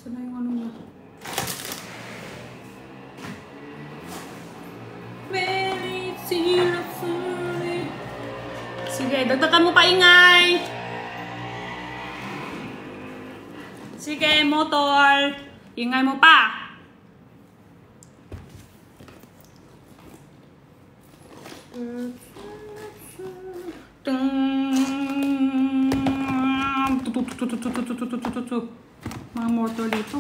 Saan na yung ano mo? Sige, dagdagan mo pa ingay. Sige, motor. Ingay mo pa. Mga motor dito.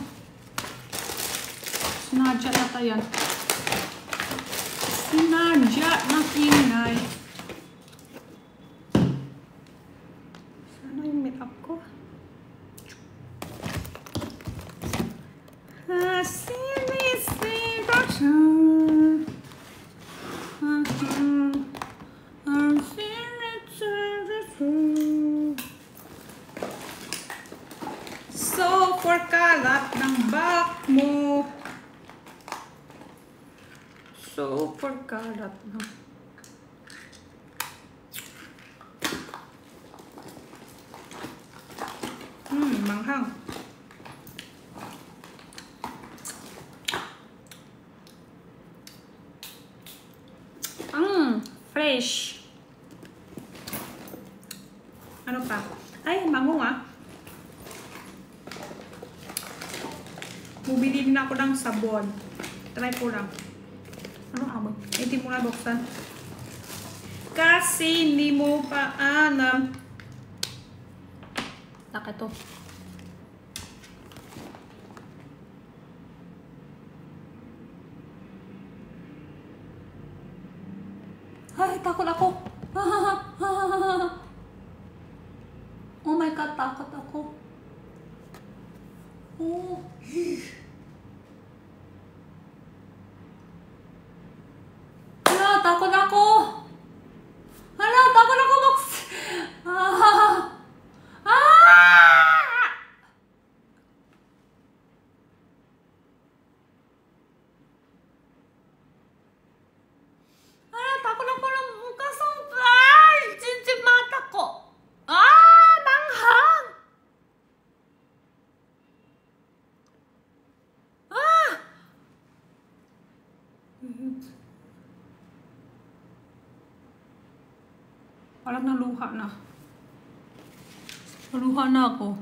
Sinadya nata yan. Sinadya ng ingay. Sana yung make-up ko? Super kalat ng back mo. Super kalat ng manghang. Fresh. Ano pa? Ay, mango ah. Bumili din ako ng sabon. Try ko lang. Ano habang? Hindi mo na buksan. Kasi hindi mo pa alam. Laki to. Ay, takot ako. Oh my God, takot ako. Oh. Hala, takot ako. Hala, takot ako. Parang naluha na. Naluha na ako.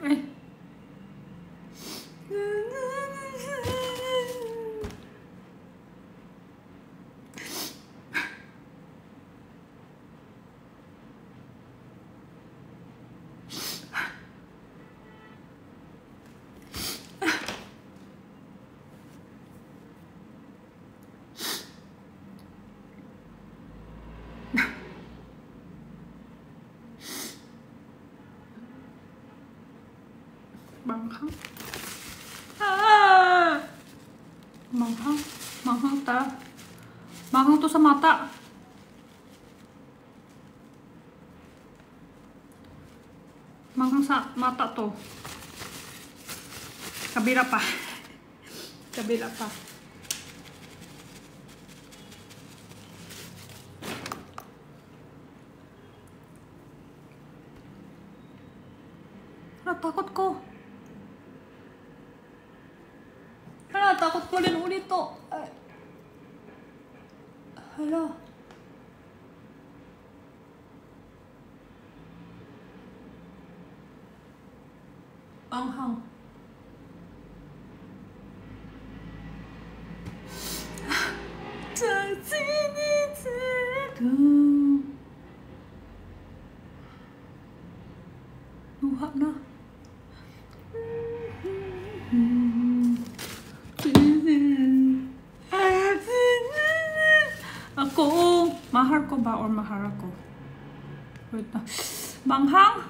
Ay. Manghang. Manghang. Manghang ta. Manghang to sa mata. Manghang sa mata to. Kabila pa. Kabila pa. Natakot ko. Takot ko rin ulit to. Hala. Anghang. Luha na. Ako, mahar ko ba or mahar ako? Wait na. Manghang?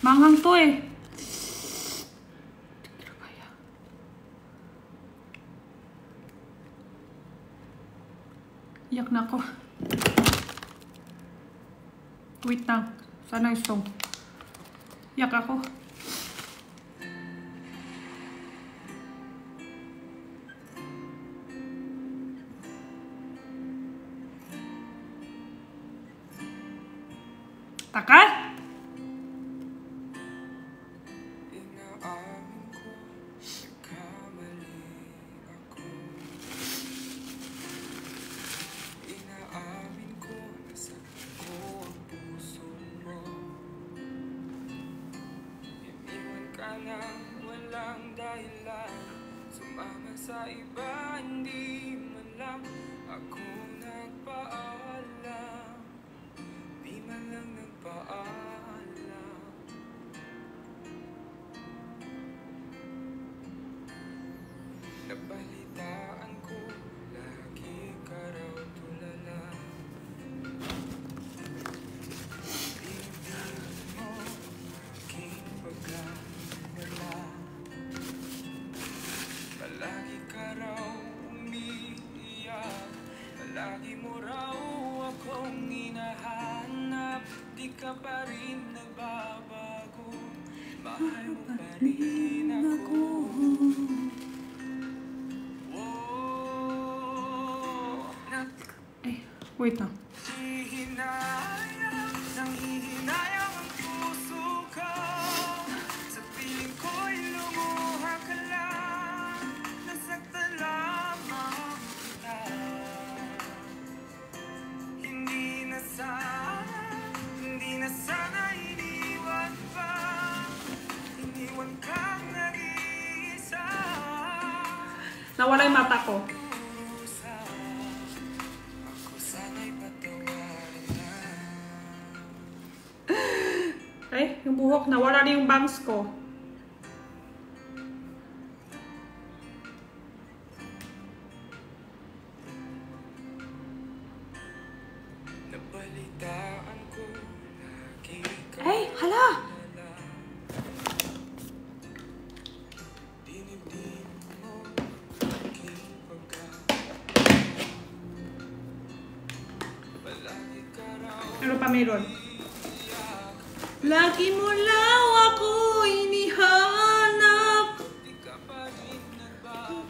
Manghang to eh. Iyak na ako. Wait lang. Sana yung song. Iyak ako. Takal? Walang dahilan, sumama sa iba, hindi man lang ako nagpaalam, di man lang nagpaalam. Nabalitaan ko, lagi ka raw tulala. Lagi mo raw akong hinahanap, di ka pa rin nagbabago, mahal mo pa rin ako. Ay, wait na. Nanghihinayang ang puso ko, sa piling ko'y lumuha ka lang, nasaktan lamang kita. Hindi na sana iniwan pa, iniwan kang nag-iisa. Nawala yung mata ko. Ako sana'y patawarin na. Ay, yung buhok. Nawala na yung bangs ko. Nabalitaan ko, lagi ka Ay, hala! dinibdib mo, aking pagka. Palagi ka raw Ano pa meron? Lagi mo lang ako inihanap, di ka pa rin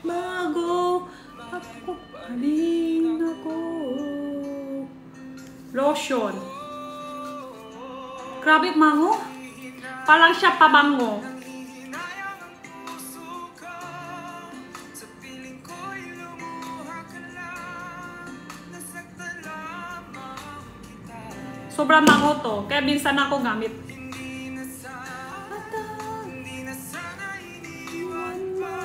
bago ako pa rin ako. Lotion. Grabe, mango. Parang siya pabango. Nanghihinayang ang puso ko, sa piling ko'y lumuha ka lang, nasaktan lamang kita. Sobrang mango to. Kaya minsan ako gamit. Hindi na sana iniwan pa,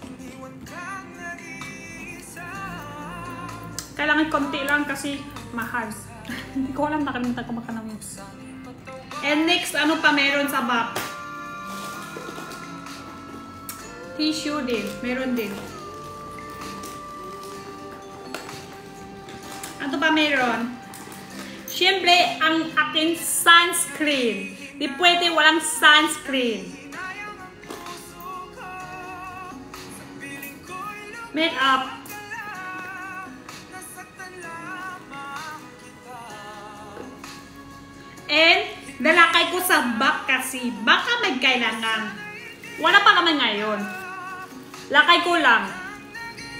iniwan kang nag-iisa. Kailangan konti lang kasi mahal. Hindi ko alam, nakalimutan ko baka namin. And next, ano pa meron sa box? Tissue din. Meron din. Ano pa meron? Siyempre, ang aking sunscreen. Di pwede walang sunscreen. Makeup. And, dalakay ko sa back kasi baka may kailangan. Wala pa naman ngayon. Lakay ko lang.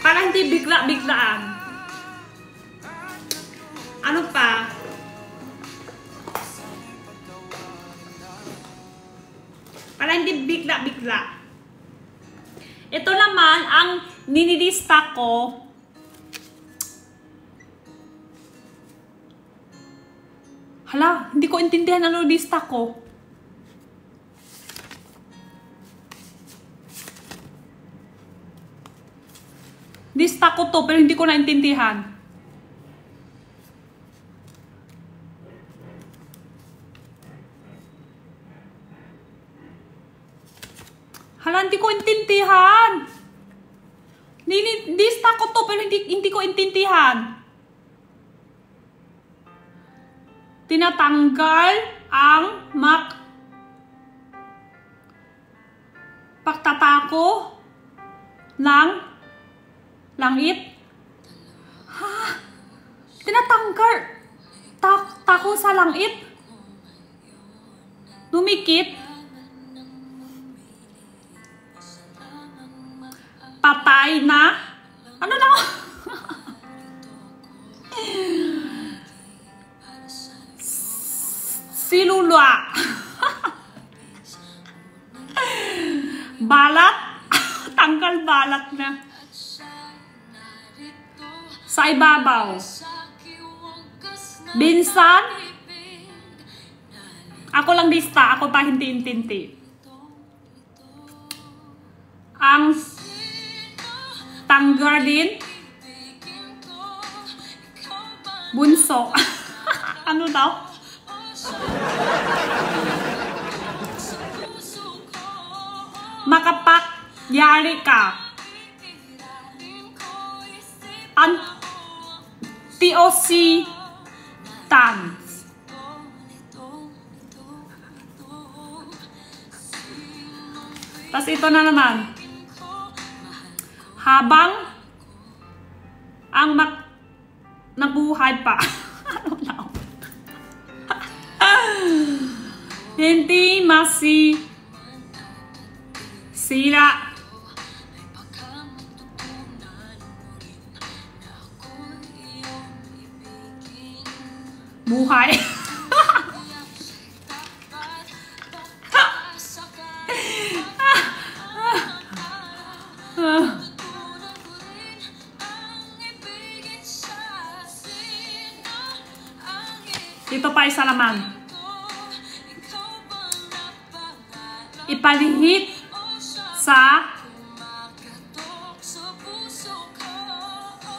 Para hindi bigla-biglaan. Ano pa? Para hindi bigla-bigla. Ito naman ang ninilista ko. Hala, hindi ko intindihan ano lista ko. Lista ko to pero hindi ko naintindihan. Hala, hindi ko intindihan. Lista ko to pero hindi ko intindihan. Tinatanggal ang pagtatako ng langit. Ha? Tinatanggal. Tako sa langit. Dumikit. Patay na. Ano na? Silula. Balat. Tanggal balat na. Sa ibabaw. Binsan. Ako lang lista. Ako pa hinti-hinti. Ang tanggal din. Bunso. Ano daw? Makapagyari ka. Ang TOC dance. Tas ito na naman. Habang ang nabuhay pa. Ano na? Hindi sira. Buhay. Ito pa isa naman. Ipalihit sa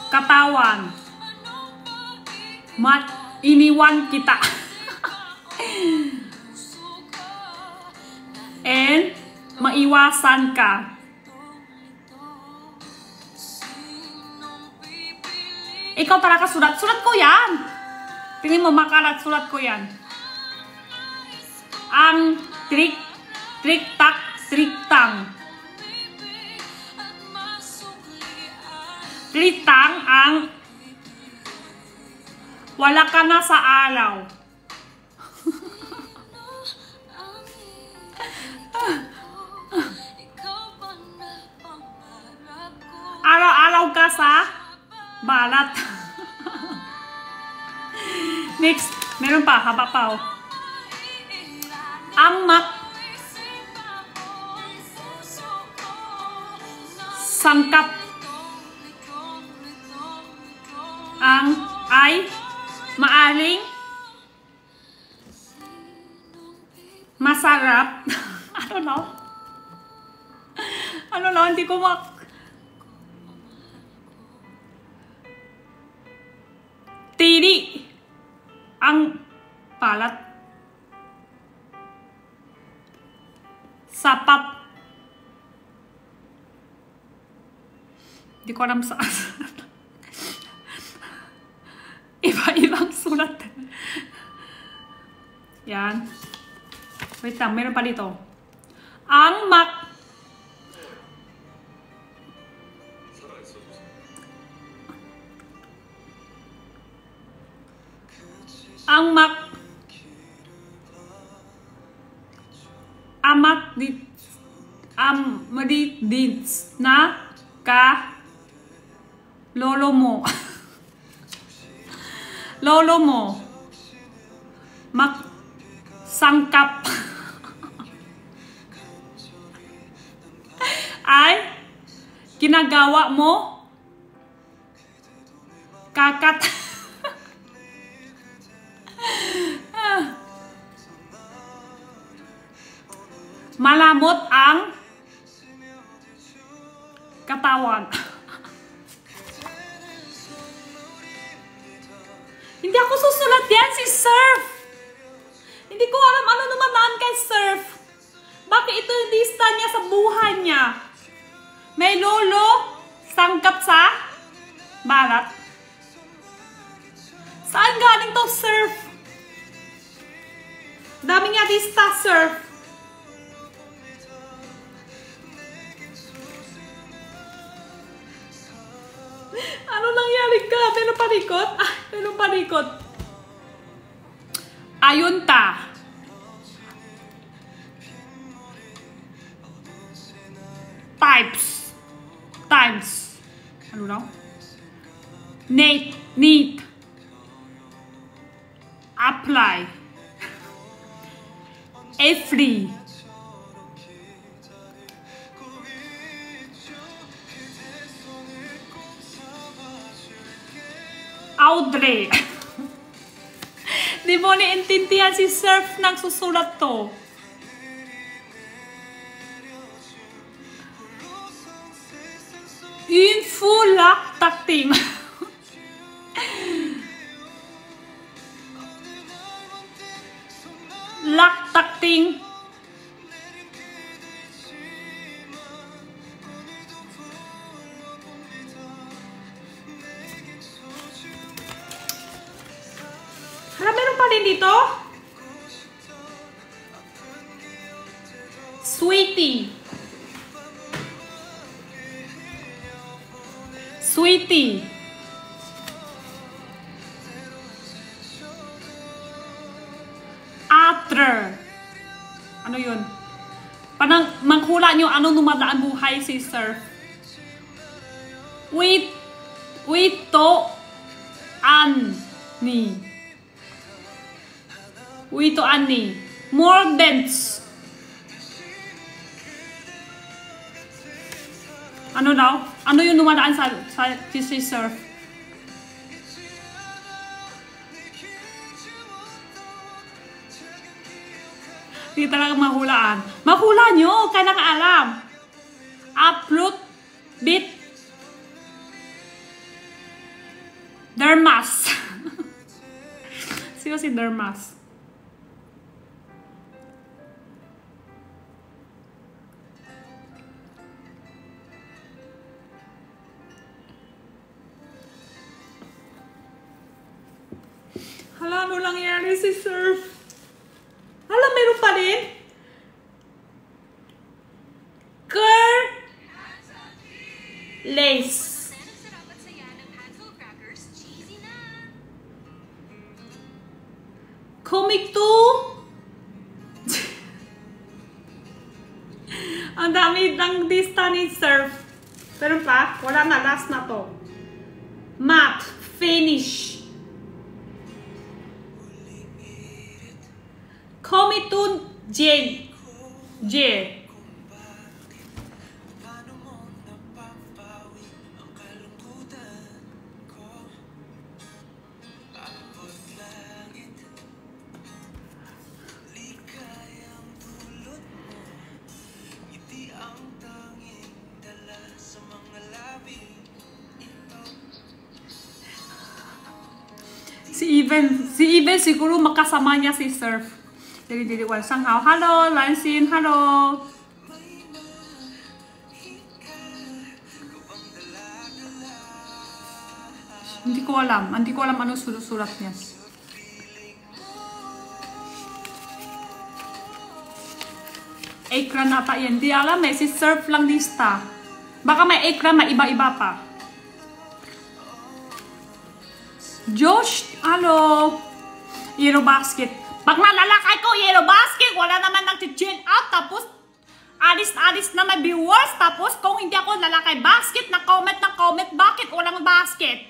katawan. Iniwan kita. And maiwasan ka. Ikaw talaga sulat. Sulat ko yan. Tingin mo makalat. Sulat ko yan. Ang triktang. Triktang ang wala ka na sa araw. Araw-araw ka sa balat. Next, meron pa, haba pa oh. Ang sangkap ang ay maaling masarap. Ano na, hindi ko tiri ang balat. Sapat. Hindi ko alam saan. Iba-ibang sulat. Yan. Wait lang, meron pa dito. Ang amadidins na ka lolo mo. Lolo mo sangkap ay ginagawa mo kakat malamot ang katawan. Hindi ako susulat yan, si Surf. Hindi ko alam ano naman kay Surf. Bakit ito yung lista niya sa buhay niya? May lolo, sangkap sa balat. Saan galing to, Surf? Dami nga lista, Surf. nangyari ka? Meron panikot? Ah, meron panikot. Ayunta. Times. Ano daw? Need. Apply. Every. Audrey. Di mo niintindihan si Surf nang susulat to. Info laktakting. Laktakting. Hala, meron pa rin dito? Sweetie. After. Ano yun? Parang manghula nyo anong dumadaan buhay si Surf. Wait to Annie. More dents. Ano daw? Ano yung dumadaan sa si Surf? Hindi talaga mahulaan. Mahula nyo! Kaya nakaalam. Uproot. Bit. Dermas. Sino si Dermas? Hala, ano nangyari si Surf? Hala, meron pa rin? Lace. Comic 2. Ang dami ng lista ni Surf. Pero pa, wala na, last na to. Matte, finish. Comic 2, J. Si Even siguro makasama niya si Surf. Jadi walang hao. Hello, Lansin. Hello. Hindi ko alam ano sulat niya. Ekran ata yan. Di alam eh, si Surf lang lista. Baka may ekran, may iba-iba pa. Josh, hello. Yellow basket. Pag nalalakay ko, yellow basket, wala naman nag-chill out. Tapos, alis na may viewers. Tapos, kung hindi ako lalakay basket, na comment, bakit walang basket?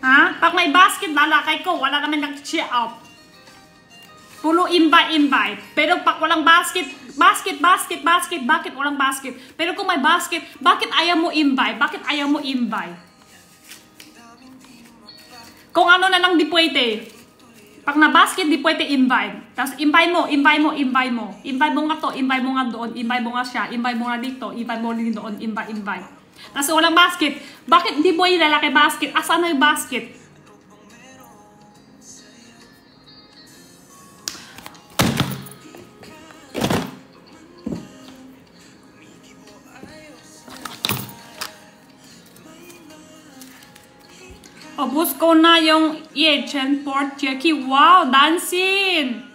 Ha? Pag may basket, lalakay ko, wala naman nag-chill out. Pulo invite. Pero pag walang basket, bakit walang basket? Pero kung may basket, bakit ayaw mo invite? Kung ano na lang di pwede. Pag na basket, di pwede invite. Tapos invite mo. Invite mo nga to, invite mo nga doon, invite mo nga siya, invite mo nga dito, invite mo rin doon, invite. Tapos walang basket. Bakit di mo ilalaki basket? Asan na yung basket? Ubus ko na yung Chen Port Jackie. Wow, dancing!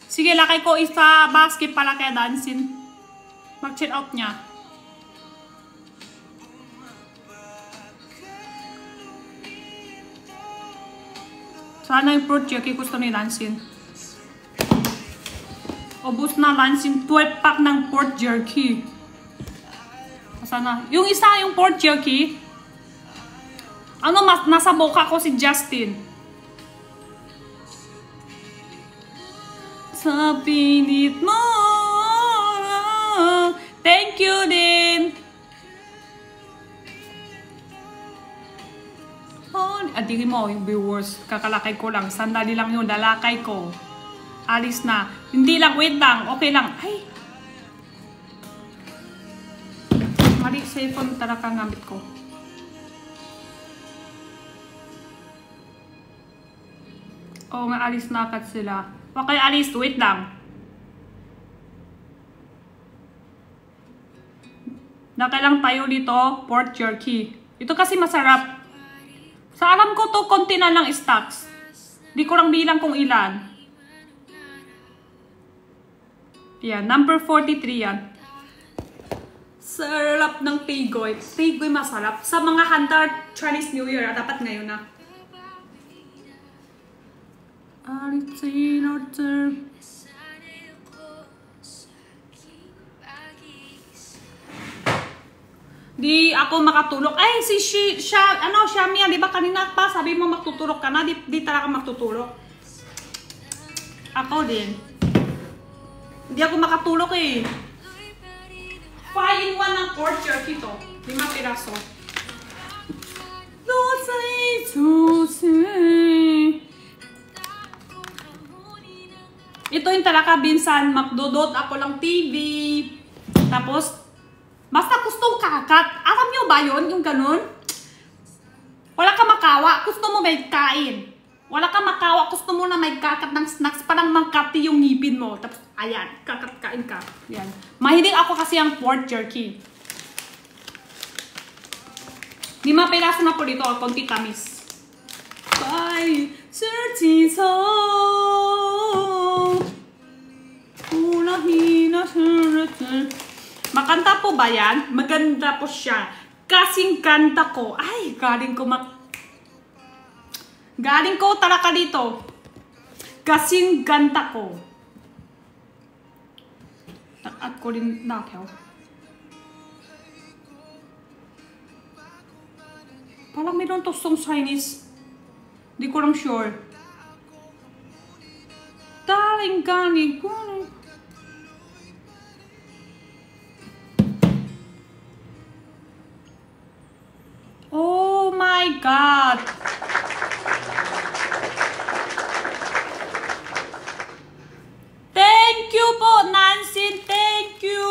Sige, lakay ko isa basket para kay Dansin. Mag-check out niya. Sana yung fruit jerky gusto ni Dansin. Ubus na Dansin 12 pack ng pork jerky. Sana. Yung isa yung pork jerky. Ano mas nasa boka ko si Justin. Sa pinit mo. Thank you din. Adili mo yung viewers, kakalakay ko lang, sandali lang yung lalakay ko. Alis na. Hindi lang, wait lang, okay lang. Ay! Mali, cellphone talaga ngamit ko. Oo nga, alis na agad sila. Okay, alis, wait lang. Nakailang tayo dito, pork jerky. Ito kasi masarap. Sa alam ko to, konti na lang stocks. Di ko lang bilang kung ilan. Yan, number 43 yan. Sarap ng Pigoy. Pigoy masarap. Sa mga handa Chinese New Year, dapat ngayon na. Di ako makatulog. Ay, Shamia, di ba kanina pa sabi mo magtutulog ka na? Di talaga magtutulog. Ako din. Hindi ako makatulog eh. 5-in-1 ng pork jerky to. 5 piraso. Ito yung talaga binsan, magdodot ako lang TV. Tapos, basta gustong kakat. Alam nyo ba yun? Yung ganun? Wala ka makawa. Gusto mo may kain. Wala ka makawa. Gusto mo na may kakat ng snacks. Parang mangkati yung ngipin mo. Tapos, ayan. Kakat-kain ka. Yan. Mahilig ako kasi ang pork jerky. 5 piraso na po dito. Konti tamis. Bye. Sertiso. Ulahina. Makanta po ba yan? Maganda po siya. Kasing kanta ko. Ay, galing ko talaga dito. Kasing kanta ko. At ko rin nakaw. Parang meron to song Chinese. Di ko lang sure. Darling, galing ko. Oh my God! Thank you po, Nancy. Thank you.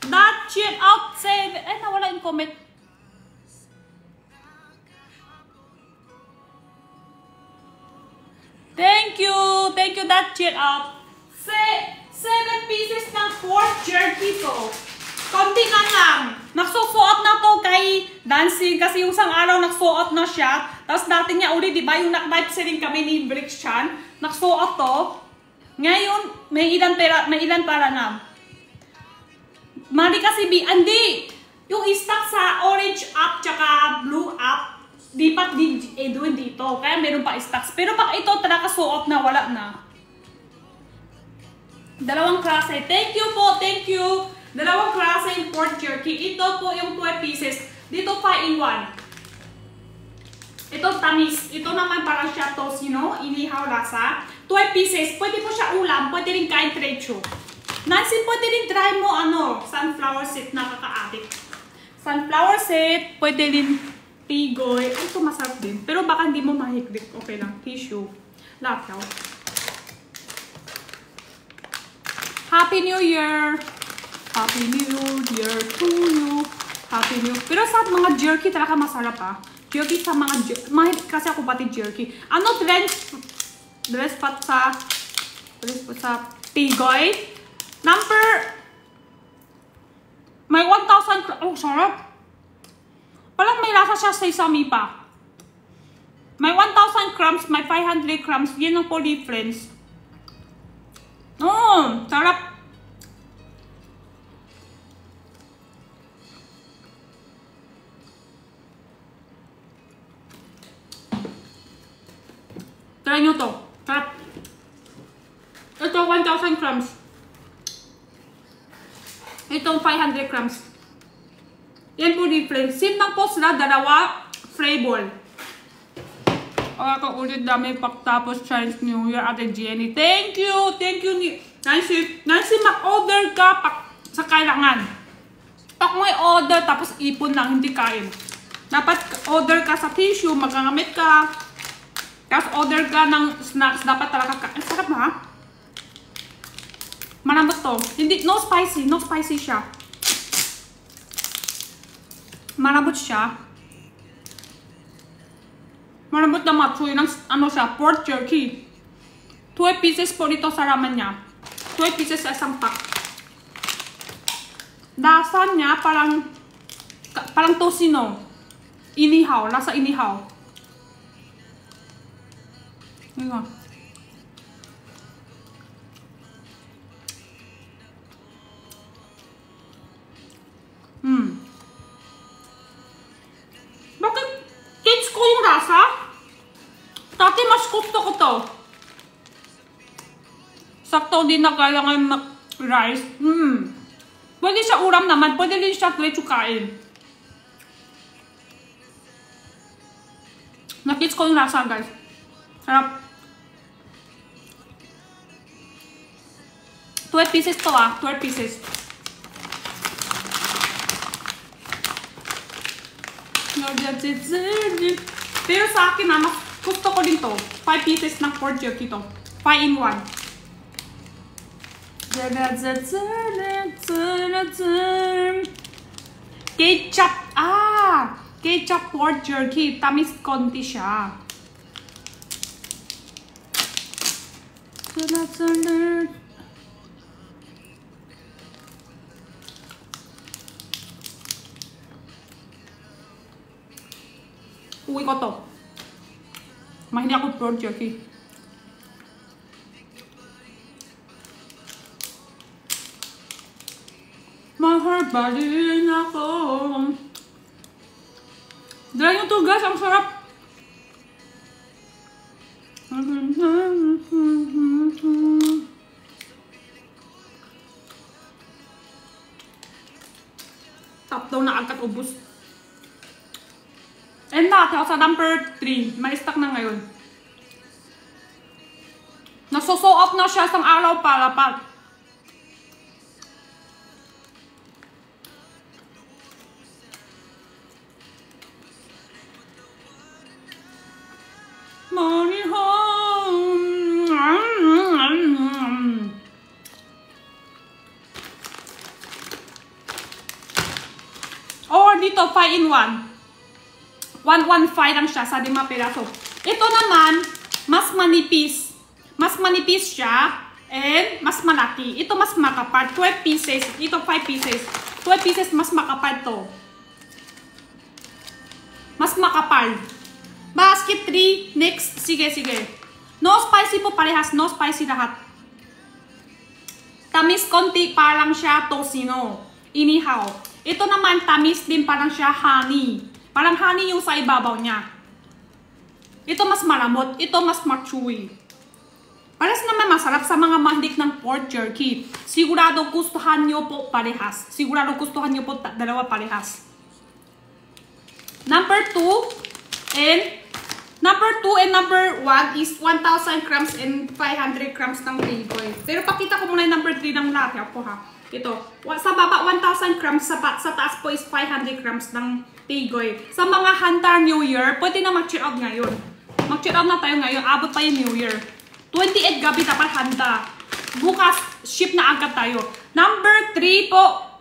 That shit out save. Eh, nawala yung comment. Thank you. Thank you, that shit out. 7 pieces ng pork jerky to. Konti na lang. Nagsusuot na to kay Dancy kasi yung isang araw nagsuot na siya. Tapos dati niya uli, di ba, yung nag-live selling kami ni Bricks Chan. Nagsuot to. Ngayon, may ilan para na. Mali kasi, hindi. Yung stock sa orange app tsaka blue app, di pa doon dito. Kaya meron pa stocks. Pero pag ito talaga suot na, wala na. Dalawang klase. Thank you po, thank you. Dalawang klase yung pork jerky. Ito po yung 12 pieces. Dito 5-in-1. Ito tamis. Ito naman parang siya tocino. Inihaw lasa. 12 pieces. Pwede po siya ulam. Pwede rin kain trecho. Nancy, pwede rin try mo sunflower seed na kaka-addict. Sunflower seed. Pwede rin pigoy. Ito masarap din. Pero baka hindi mo mahigdik. Okay lang. Tissue. Lakaw. Happy New Year! Happy New Year to you. Happy New Year. Pero sa mga jerky talaga masarap Jerky sa mga mahit kasi ako pati jerky. Ano dress pa sa pigoy? May 1,000. Oh, sarap. Parang may lasa siya sa isami pa. May 1,000 grams, may 500 grams. Yan ang po difference. Sarap. Try nyo to. Sarap. Ito, 1,000 grams. Itong 500 grams. Yan po difference. Same lang po sila, dalawa flavor. Ako ulit dami pagtapos Chinese New Year, Ate Jenny. Thank you! Thank you, Nancy, mag-order ka sa kailangan. Pag may order, tapos ipon lang, hindi kain. Dapat order ka sa tissue, magagamit ka. Tapos order ka ng snacks, dapat talaga kain. Sarap na ha? Malambot to. Hindi, no spicy siya. Malambot siya. Malambot na machoy ng ano siya, pork jerky. 12 pieces po dito sa ramen niya. 12 pieces sa isang pack. Lasa niya parang tosino. Inihaw, lasa inihaw. Ayan. Bakit kids ko yung lasa? Dati mas gusto ko to. Sakto din na kailangan rice. Pwede siya ulam naman. Pwede din siya diretso kain. Nakits ko yung lasa, guys. Sarap. 12 pieces to 12 pieces. Pero sa akin mas gusto ko din to. 5 pieces ng pork jerky to. 5 in 1. Ketchup. Ketchup pork jerky. Tamis konti siya. Uwi ko to. Mahilig ako pork jerky. Mahal ba din ako? Dry nyo to, guys. Ang sarap. Top daw na agad ubos. And natin sa number 3. May stock na ngayon. Nasoso off na siya isang araw para pa. Money home. Or dito 5 in 1. 115 lang siya sa 5 piraso. Ito naman, mas manipis. Mas manipis siya and mas malaki. Ito mas makapal. 12 pieces. Ito 5 pieces. 12 pieces mas makapal to. Mas makapal. Basket 3. Next. Sige. No spicy po parehas. No spicy lahat. Tamis konti parang siya tosino. Inihaw. Ito naman tamis din parang siya honey. Parang honey yung sa ibabaw niya. Ito mas malambot. Ito mas chewy. Parehas naman masarap sa mga mahilig ng pork jerky. Sigurado gustuhan nyo po parehas. Sigurado gustuhan nyo po dalawa parehas. Number 2 and number 1 is 1,000 grams and 500 grams ng Playboy. Pero pakita ko muna yung number 3 ng lahat po ha. Ito. Sa baba 1,000 grams, sa taas po is 500 grams ng Playboy. Sa mga Hunter New Year, pwede na mag-check out ngayon. Mag-check out na tayo ngayon. Abot pa yung New Year. 28 gabi dapat handa. Bukas, ship na agad tayo. Number 3 po,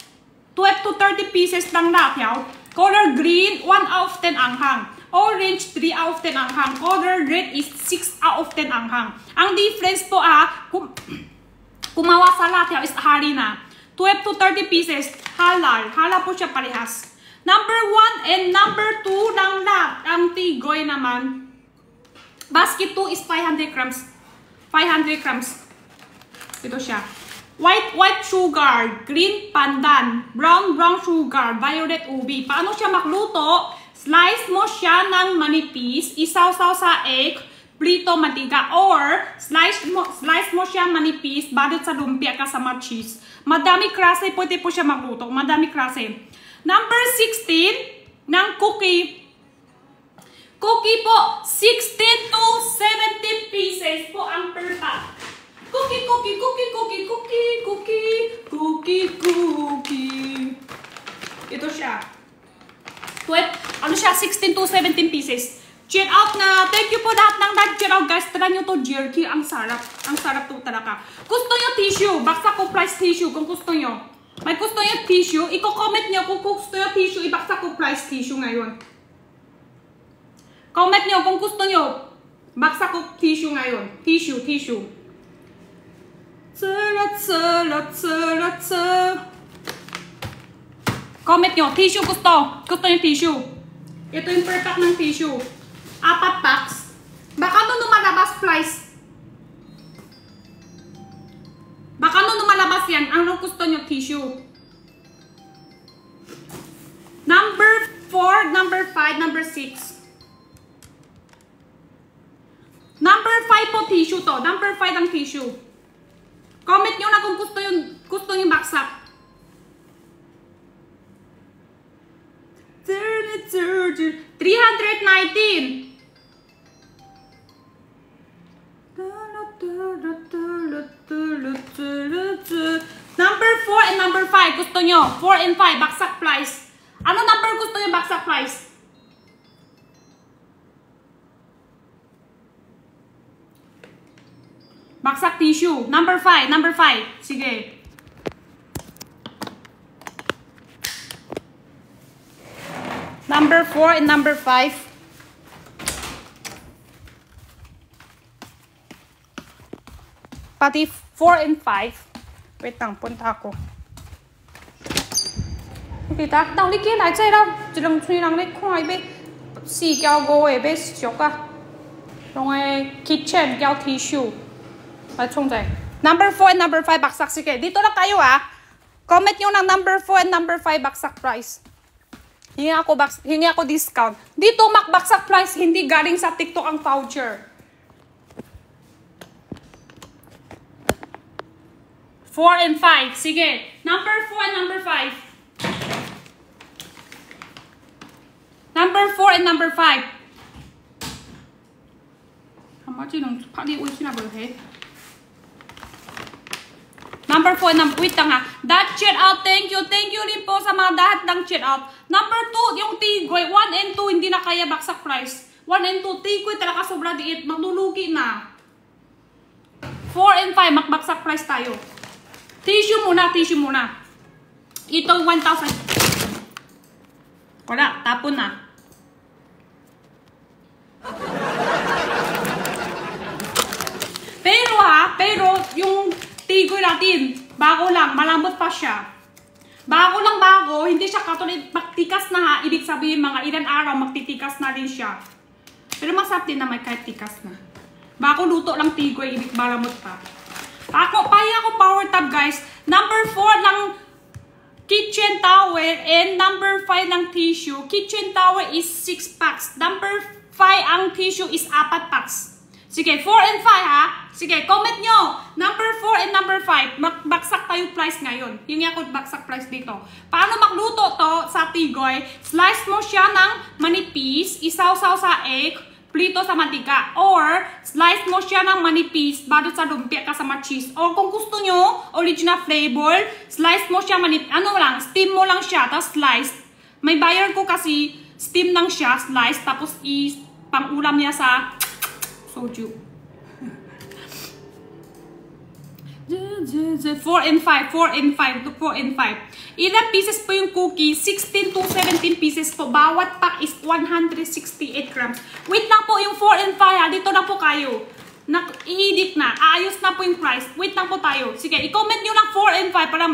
12 to 30 pieces lang lahat. Color green, 1 out of 10 anghang. Orange, 3 out of 10 anghang. Color red is 6 out of 10 anghang. Ang difference po kumawa sa lahat is harina. 12 to 30 pieces, halal. Halal po siya parehas. Number 1 and number 2 lang lahat. Ang Tigoy naman, basket 2 is 500 grams. 500 grams. Ito siya. White sugar, green pandan, brown sugar, violet ubi. Paano siya makluto? Slice mo siya ng manipis, isaw-saw sa egg, prito mantika, or slice mo siya manipis, balot sa lumpia kasama cheese. Madami klase, pwede po siya magluto. Madami klase. Number 16 ng cookie. Cookie po, 16 to 17 pieces po ang per pack. Cookie. Ito siya. Ano siya, 16 to 17 pieces. Check out na. Thank you po lahat ng nag-check out, guys. Try nyo to jerky. Ang sarap. Ang sarap to talaga. Gusto nyo tissue. Baksak ko price tissue kung gusto nyo. May gusto nyo tissue. Iko-comment nyo kung gusto nyo tissue. Ibaksak ko price tissue ngayon. Comment nyo kung gusto nyo. Baksak ko tissue ngayon. Tissue. Comment nyo, tissue gusto nyo tissue. Ito yung per pack ng tissue. 4 packs. Baka nung lumalabas price. Baka nung lumalabas yan, ano gusto nyo tissue. Number 4, number 5, number 6. Number 5 po tissue to. Number 5 ang tissue. Comment nyo na kung gusto yung baksak. 319. Number 4 and number 5. Gusto nyo? 4 and 5. Baksak price. Ano number gusto nyo baksak price? Baksak tissue. Number 5. Number 5. Sige. Number 4 and number 5. Pati 4 and 5. Wait lang, punta ako. Thì ta đâu đi kia lại chơi đâu. Chỉ đừng suy năng đấy khoai bê xì kéo gỗ ấy bê chọc à. Rồi kitchen kéo tissue. Ở trong đây. Number 4 and number 5 baksak sige. Dito lang kayo ah. Comment nyo ng number 4 and number 5 baksak price. Hingi ako discount. Dito baksak price, hindi galing sa TikTok ang voucher. 4 and 5. Sige. Number 4 and number 5. Number 4 and number 5. Number 4 and wait lang ha. That chat out, thank you rin po sa mga lahat ng chat out. Number 2, yung tigoy, 1 and 2, hindi na kaya baksak price. 1 and 2, tigoy talaga sobra diit, maglulugi na. 4 and 5, makbaksak price tayo. Tissue muna. Ito 1,000. Wala, tapon na. Pero yung tigoy natin, bago lang, malambot pa siya. Bago, hindi siya katulad, magtikas na ha, ibig sabihin mga ilan araw, magtitikas na din siya. Pero masarap din na may kahit tikas na. Bago luto lang tigoy, ibig malambot pa. Ako power tab guys. Number 4 ng kitchen towel and number 5 ng tissue. Kitchen towel is 6 packs. Number 5 ang tissue is 4 packs. Sige, 4 and 5 ha. Sige, comment nyo. Number 4 and number 5. Magbaksak tayo price ngayon. Hingi ako baksak price dito. Paano magluto to sa tigoy? Slice mo siya ng manipis, isaw-saw sa egg, prito sa mantika. Or, slice mo siya ng manipis, balot sa lumpia kasama cheese. Or kung gusto nyo, original flavor, slice mo siya steam mo lang siya, tapos slice. May buyer ko kasi, steam lang siya, slice, tapos pang-ulam niya sa soju. 4 and 5. Ilang pieces po yung cookie? 16 to 17 pieces po. Bawat pack is 168 grams. Wait lang po yung 4 and 5 ha. Dito na po kayo. I-edit na. Aayos na po yung price. Wait lang po tayo. Sige, i-comment nyo lang 4 and 5 para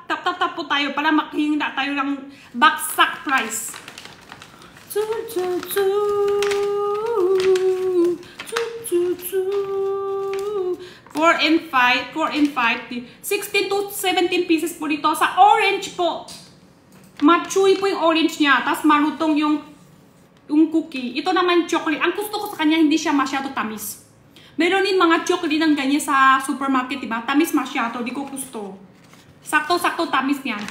tap po tayo para makahinda tayo ng baksak price. 4 4 and 5, 16 to 17 pieces po dito. Sa orange po, machewy po yung orange niya, tapos marutong yung cookie. Ito naman chocolate. Ang gusto ko sa kanya, hindi siya masyado tamis. Meron din mga chocolate ng ganyan sa supermarket, diba? Tamis masyado, di ko gusto. Sakto-sakto tamis niyan.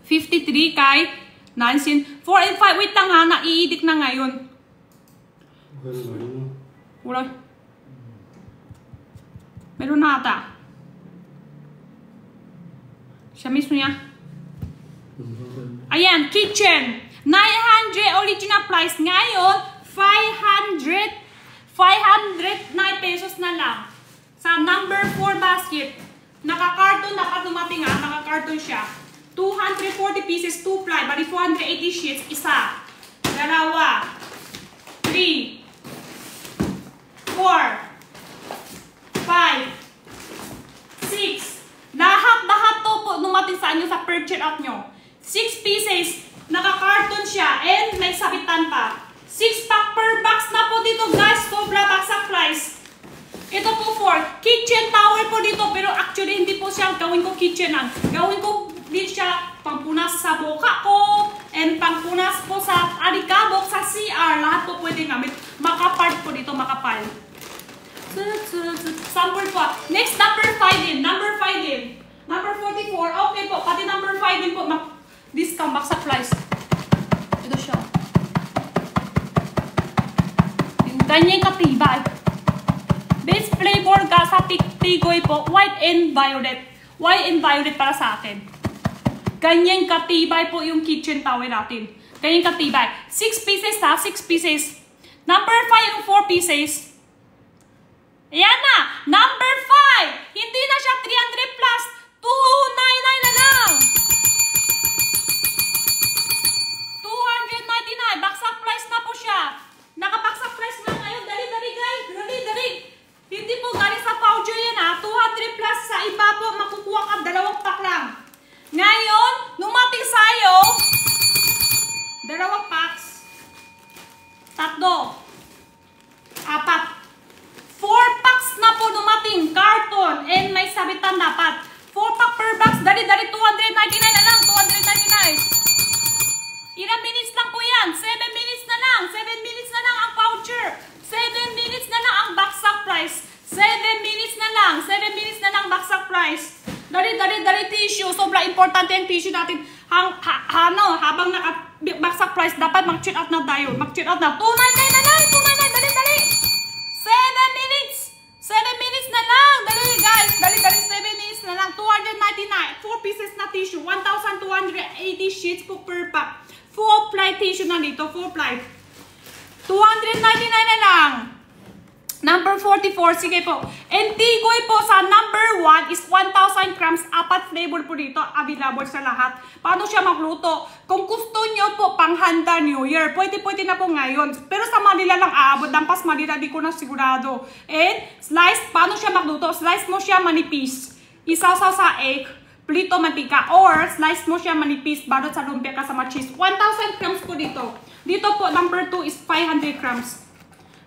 53 kay Nansin. 4 and 5, wait lang ha, naiidik na ngayon. Wala. Meron na ata. Siya mismo niya. Ayan, kitchen. 900 original price. Ngayon, 509 pesos na lang. Sa number 4 basket. Naka-carton na pag dumating ha. Naka-carton siya. 240 pieces, 2 ply. Bali 480 sheets. Isa. Dalawa. 3. 4. 5. 6. Lahat to po dumating sa inyo sa purchase out nyo. 6 pieces. Naka-carton siya. And may sabitan pa. 6 pack per box na po dito guys. Sobra baksak price. Ito po 4. Kitchen towel po dito. Pero actually hindi po siya gawin ko kitchenan. Gawin ko din siya pangpunas sa boka ko. And pangpunas po sa alikabok, sa CR. Lahat po pwede gamit. Makapal po dito. Makapal. Sample po. Next number 5 din. Number 5 din. Number 44. Okay po. Pati number 5 din po. Discount baksak price. Ito siya. Ganyan katibay. Base flavor ka sa tigoy po. White and violet. White and violet para sa akin. Ganyan katibay po yung kitchen towel natin. Ganyan katibay. 6 pieces ha. 6 pieces. Number 5 yung 4 pieces. Ayan na. Number 5. Hindi na siya 300 plus. 299 na lang. 299. Baksak price na po siya. Nakabaksak price na ngayon. Dali guys. Dali. Hindi po galing sa voucher yan ha. 200 plus sa iba po. Makukuha ka 2 pack lang. Ngayon, numating sa'yo 2 packs. 3. 4. 4 packs na po dumating. Carton. And may sabitan dapat. 4 pack per box. Dali. 299 na lang. 299. Ilang minutes lang po yan. 7 minutes na lang. 7 minutes na lang ang voucher. 7 minutes na lang ang baksak price. 7 minutes na lang. 7 minutes na lang baksak price. Dali tissue. Sobra importante yung tissue natin. Habang naka-baksak price, dapat mag-check out na tayo. Mag-check out na. 299 na lang. 299. Dali. 7 minutes. 7 minutes na lang. Dali guys. Dali. 7 minutes na lang. 299. 4 pieces na tissue. 1,280 sheets po per pack. 4 ply tissue na dito. 4 ply. 299 na lang. Number 44, sige po. And tigoy po sa number 1 is 1,000 grams. 4 flavor po dito. Available sa lahat. Paano siya magluto? Kung gusto nyo po panghanda New Year, pwede na po ngayon. Pero sa Manila lang aabot. Dampas Manila, di ko na sigurado. And slice, paano siya magluto? Slice mo siya manipis. Isasaw sa egg. Plito mantika. Or slice mo siya manipis. Balot sa lumpia kasama cheese. 1,000 grams po dito. Dito po, number 2 is 500 grams.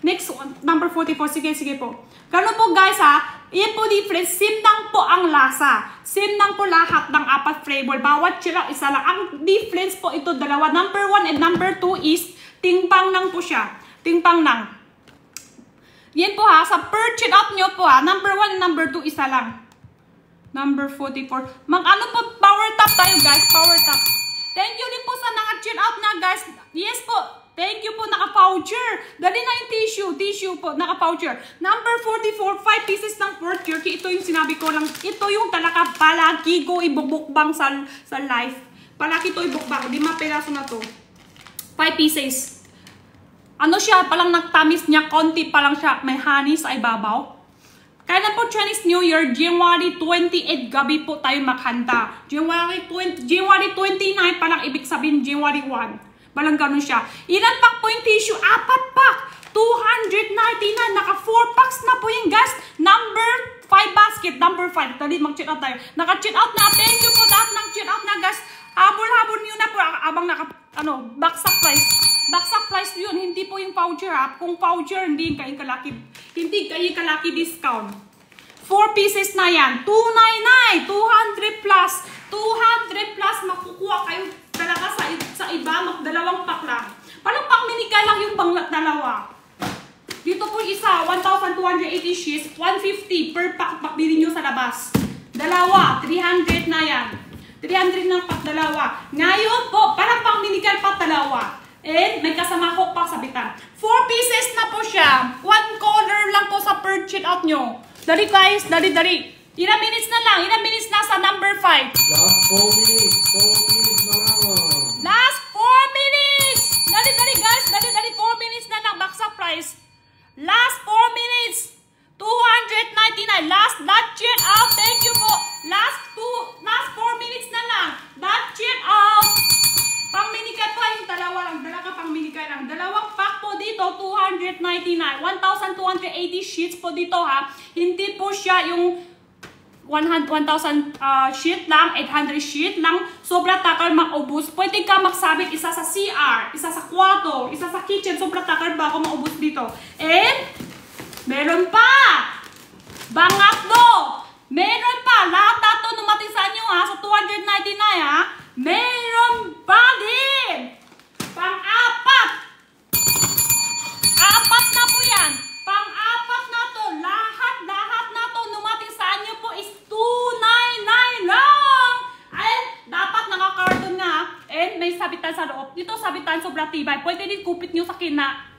Next, number 44. Sige po. Ganun po guys ha. Iyan po difference. Same lang po ang lasa. Same lang po lahat ng 4 flavor. Bawat chila isa lang. Ang difference po ito dalawa. Number 1 and number 2 is tingpang lang po siya. Tingpang lang. Yan po ha. Sa purchase out nyo po ha. Number 1 and number 2 isa lang. Number 44. Mag-ano po, power top tayo guys. Power top. Thank you din po sa naka-check out na guys. Yes po. Thank you po, naka-voucher. Dali na yung tissue. Tissue po, naka-voucher. Number 44, 5 pieces ng pork jerky. Ito yung sinabi ko lang. Ito yung talaga palagi ko ibubukbang sa life. Palagi ito ibukbang. 5 peraso na to. 5 pieces. Ano siya, palang nagtamis niya. Konti pa lang siya. May honey sa ibabaw. Kaya na po Chinese New Year, January 28 gabi po tayo maghanda. January 29 pa lang ibig sabihin January 1. Balang ganun siya. Ilan pack po yung tissue? 4 pack. 299. Naka 4 packs na po yung guys. Number 5 basket. Number 5. Dali, mag-check out tayo. Naka-check out na. Thank you po lahat ng check out na guys. Habol-habol nyo na po. Abang baksak price. Baksak price yun. Hindi po yung voucher ha. Kung voucher, hindi kayo kalaki discount. 4 pieces na yan. 299. 200 plus. 200 plus makukuha kayo talaga sa iba. Dalawang pack lang. Parang pang minika lang yung dalawa. Dito po isa, 1,280 sheets, 150 per pack bili nyo sa labas. Dalawa, 300 na yan. 300 ng pack dalawa. Ngayon po, parang pang minikal pa dalawa. And may kasama hook pa sabitan. 4 pieces na po siya. 1 color lang po sa per cheat out nyo. Dali guys, dali. Ilang minutes na lang, ilang minutes na sa number 5. Last 4 minutes. 4 minutes na lang. Last 4 minutes. Dali guys, dali. 4 minutes na lang, baksa price. Last 4 minutes. 299. Last cheat out. Thank you po. Last 4 minutes na lang. That cheat out. Pang minikay po yung dalawa lang. Dalaga pang minikay lang. Dalawang pack po dito, 299. 1,280 sheets po dito ha. Hindi po siya yung 1,000 sheet lang, 800 sheet lang. Sobra takal maubos. Pwede ka magsabit isa sa CR, isa sa kwarto, isa sa kitchen. Sobra takal bago maubos dito. And, meron pa! Bangatlo! Meron pa! Lahat na ito numating sa inyo ha, sa 299 ha. Meron pa din! Pang-apat! Apat na po yan! Pang-apat na to! Lahat na to numating sa inyo po is 299 lang! And dapat naka-carton nga. And may sabitan sa loob. Dito sabitan sobrang tibay. Pwede din kupit nyo sa kina.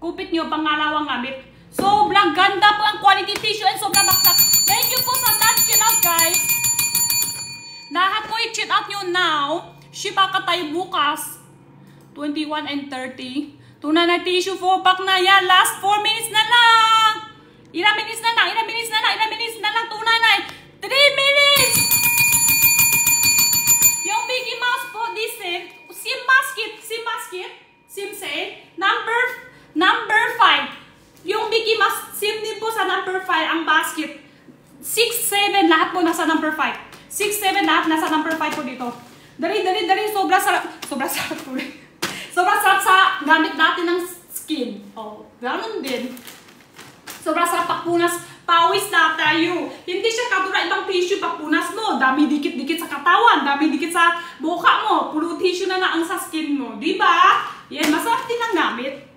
Kupit nyo pangalawang gamit. Sobrang ganda po ang quality tissue and sobrang baksak. Thank you po sa that cheat out guys. Lahat po i-cheat out nyo now. Ship ka tayo bukas. 21 and 30. Tuna na tissue 4 pack na yan. Last 4 minutes na lang. Ilang minutes na lang. 299. 3 minutes. Yung Mickey Mouse po, this sim basket. Sim say. Number 5. Yung Mickey Mouse, sim din po sa number 5 ang basket. 6, 7, lahat po nasa number 5. 6, 7, lahat nasa number 5 po dito. Dali. Sobrang sarap po. Sobrang sarap sa gamit natin ng skin. Oh, ganun din. Sobrang sarap pakpunas. Pawis na tayo. Hindi siya katulad ibang tissue pakpunas mo. Dami dikit-dikit sa katawan. Dami dikit sa buka mo. Puro tissue na ang sa skin mo. Diba? Yan, masarap din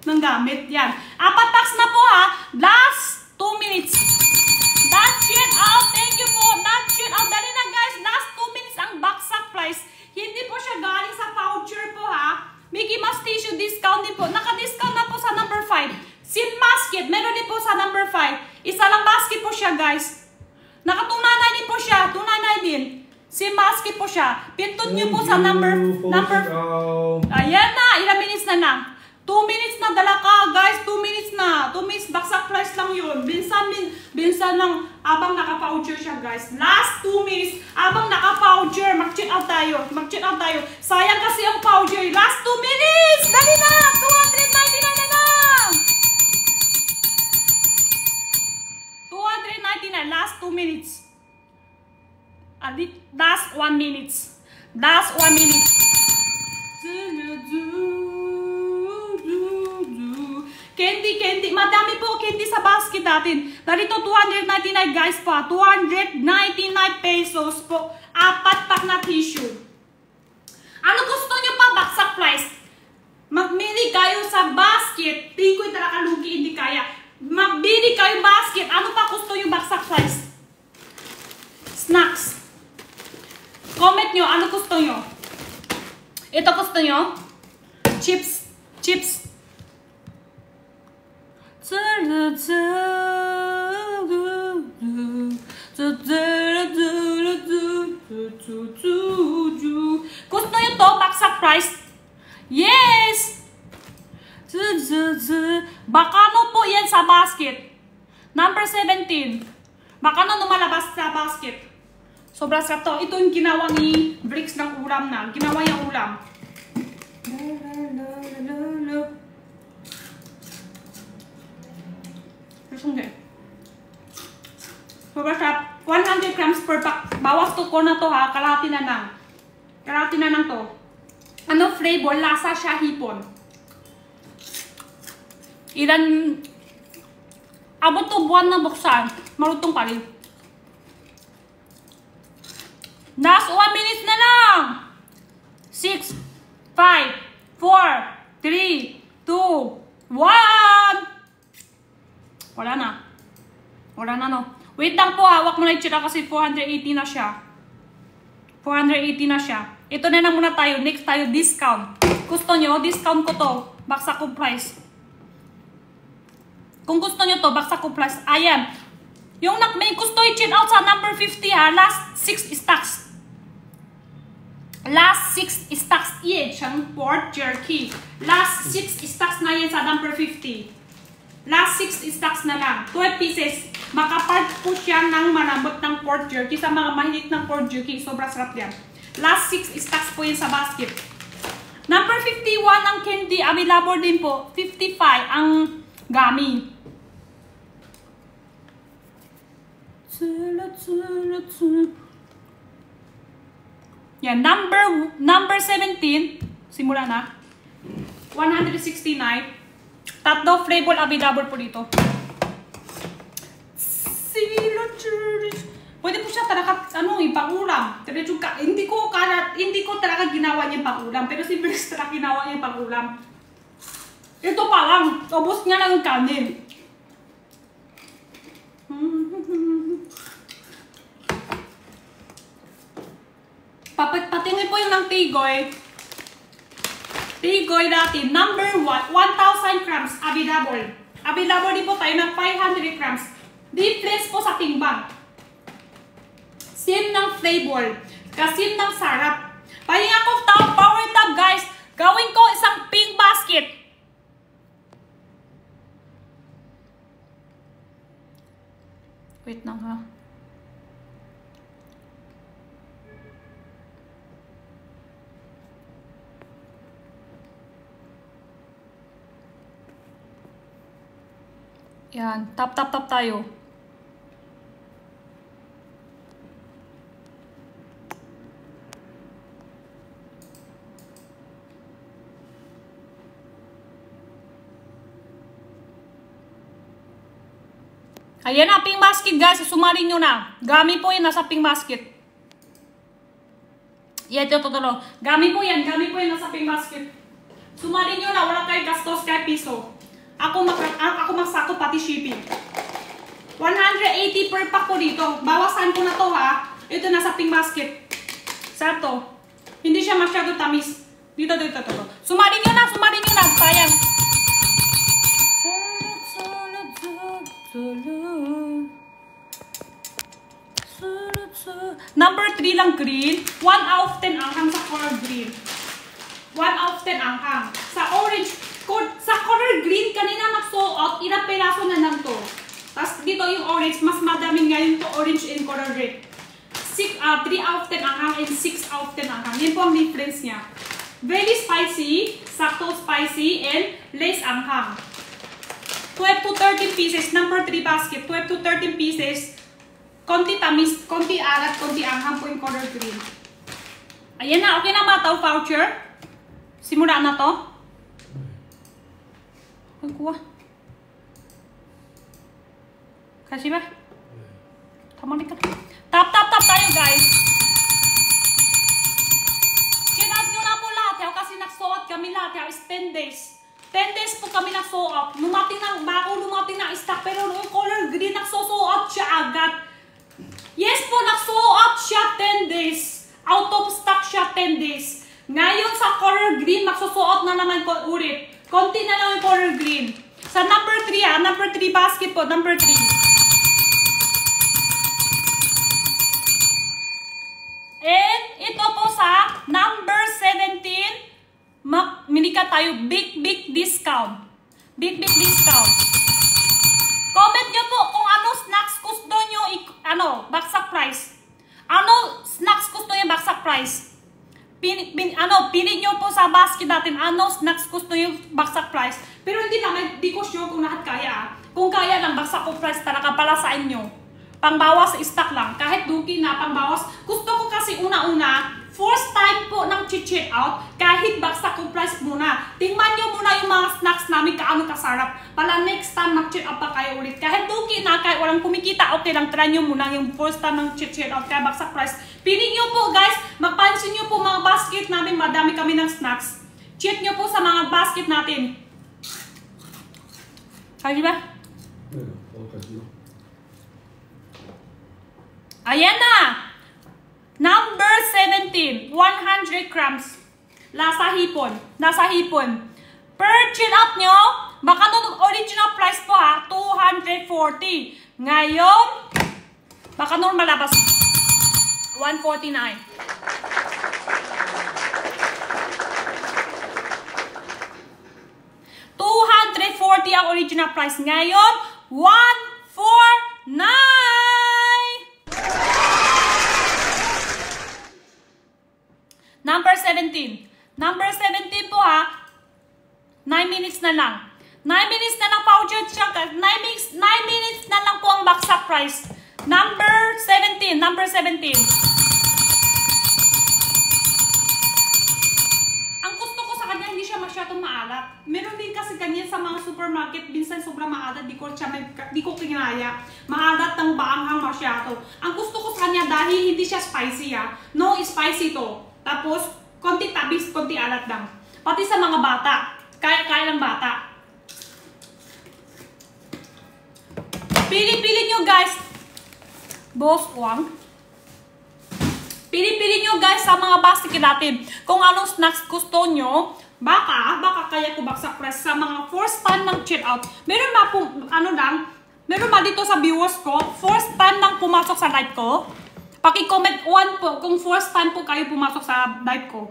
ng gamit. Yan. 4 packs na po ha. Last 2 minutes. That shit out. Thank you po. That shit out. Dali na guys. Last 2 minutes ang baksak price. Hindi po siya galing sa voucher po ha. Mickey Mouse tissue discount din po. Naka-discount na po sa number 5. Sim basket. Meron din po sa number 5. Isa lang basket po siya guys. Naka-299 din po siya. 299 din. Sim basket po siya. Pintot nyo po sa number. Ayan na. Ilang minutes na lang. 2 minutes na dala ka, guys. 2 minutes na. 2 minutes, baksak price lang yun. Binsan lang, abang naka-voucher siya, guys. Last 2 minutes, abang naka-voucher. Mag-check out tayo. Sayang kasi ang voucher. Last 2 minutes! Dali na! 299 na lang! 299, last 2 minutes. Last 1 minute. Last 1 minute. Candy. Madami po candy sa basket natin. Narito 299 guys pa. 299 pesos po. 4 pack na tissue. Ano gusto nyo pa? Baksak price. Magmili kayo sa basket. Di ko talaga lugi, hindi kaya. Magbili kayo basket. Ano pa gusto nyo baksak price? Snacks. Comment nyo. Ano gusto nyo? Ito gusto nyo? Chips. Gusto nyo to? Baksak price? Yes! Bakano po yan sa basket. Number 17. Bakano lumalabas sa basket. Sobrang sarap to. Ito yung ginawa ni Bricks ng ulam na. Ginawa yung ulam. Sobrang sarap. 100 grams per pack. Bawas to ko na to ha. Kalahati na lang to. Ano flavor? Lasa siya hipon. Abot to buwan na buksan. Marutong pa rin. Last 1 minute na lang. 6, 5, 4, 3, 2, 1. Wala na. Wala na, no. Wait lang po, hawak mo na yung tsura kasi 480 na siya. 480 na siya. Ito na lang muna tayo. Next tayo, discount. Gusto nyo, discount ko to. Baksak ko price. Kung gusto nyo to, baksak ko price. Ayan. Yung may gusto i-check out sa number 50 ha. Last 6 stocks. Last 6 stocks each ang pork jerky. Last 6 stocks na yan sa number 50. Last 6 stocks na lang. 12 pieces. Makapart po siya ng malambot ng pork jerky. Sa mga mahilig ng pork jerky, sobrang sarap yan. Last 6 stocks po yan sa basket. Number 51 ang candy. Available din po. 55 ang gummy. Yan, number 17, simula na. 169. Tatlo flavor available po dito. Pwede po siya talaga, pang-ulam. Hindi ko talaga ginawa niya pang-ulam. Pero si Beres talaga ginawa niya pang-ulam. Ito pa lang, ubos niya lang ang kanin. Patingin po yung ng Tigoy. Tigoy natin, number 1, 1,000 grams, available. Available din po tayo ng 500 grams. Difference po sa timbang. Same ng flavor. Kasi ng sarap. Pahinga ko power tab guys. Gawin ko isang pink basket. Wait lang ha. Yan, tap tayo. Ayan na, pink basket guys. Sumarin nyo na. Gami po yan, nasa pink basket. Yan, ito. Gami po yan, nasa pink basket. Sumarin nyo na, wala kayo gastos kay piso. Ako magsako pati shipping. 180 per pack po dito. Bawasan ko na to ha. Ito nasa pink basket. Sa to. Hindi siya masyado tamis. Dito. Sumarin nyo na. Sayang. Number 3 lang green. 1 out of 10 anghang sa color green. 1 out of 10 anghang. Sa orange, sa color green, kanina nag-sold out, ilang peraso na lang to. Tapos dito yung orange, mas madaming ngayon to orange and color red. 3 out of 10 anghang and 6 out of 10 anghang. Yan po ang difference niya. Very spicy, sakto spicy, and less anghang. 12 to 13 pieces, number 3 basket, 12 to 13 pieces. Konti tamis, konti alat, konti anghang po yung color green. Ayan na, okay na mataw voucher. Simula na to. Ang kuha. Kasi ba? Tama ka. Tap tayo guys. Kinat nyo na po lahat kasi nagsuot kami lahat. 10 days. 10 days po kami nagsuot. Lumating na stock pero yung color green nagsusuot siya agad. Yes po, nagsuot siya 10 days. Out of stock siya 10 days. Ngayon sa color green, magsusuot na naman ko ulit. Konti na lang yung color green. Sa number 3 number 3 basket po, number 3. And ito po sa number 17, minika tayo big discount. Big discount. Comment nyo po kung ano snacks gusto nyo, baksak price. Ano snacks gusto nyo, baksak price. Pili nyo po sa basket natin, ano snacks gusto nyo, baksak price. Pero hindi ko sure kung lahat kaya. Kung kaya lang, baksak ko price talaga pala sa inyo. Pangbawas stock lang. Kahit duki na, pangbawas. Gusto ko kasi una-una, first time po ng check out, kahit baksak yung price muna. Tingnan nyo muna yung mga snacks namin kaano kasarap. Para next time mag-check out pa kayo ulit. Kahit okay na, kahit walang kumikita, okay lang. Try nyo muna yung first time ng check out, kaya baksak price. Pili nyo po guys, magpansin nyo po mga basket namin, madami kami ng snacks. Check nyo po sa mga basket natin. Kaya ba? Ayan na! Number 17, 100 grams. Lasa hipon. Nasa hipon. Per check out nyo, baka nung original price po ha, 240. Ngayon, baka nung malabas, 149. 240 ang original price. Ngayon, 149. Number 17. Number 17 po ha. 9 minutes na lang. 9 minutes na lang powdered siya. 9 minutes na lang po ang baksak price. Number 17. Number 17. Ang gusto ko sa kanya, hindi siya masyadong maalat. Meron din kasi ganyan sa mga supermarket. Minsan sobrang maalat. Di ko kinaya. Maalat ng baanghang masyado. Ang gusto ko sa kanya dahil hindi siya spicy ha. No spicy to. Tapos, konti tabis, konti alat lang. Pati sa mga bata. Kaya ng bata. Pili-pili nyo guys. Boss Wang. Pili-pili nyo guys sa mga basket natin. Kung anong snacks gusto nyo. Baka kaya ko baksak press sa mga first time ng check out. Meron ba po, meron ba dito sa viewers ko, first time nang pumasok sa live ko? Paki-comment 1 po kung first time po kayo pumasok sa live ko.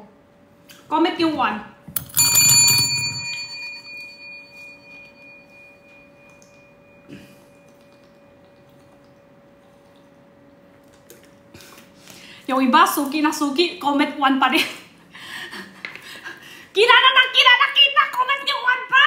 Comment yung 1. Yung iba, suki na suki, comment 1 pa rin. Kita, comment yung 1 pa!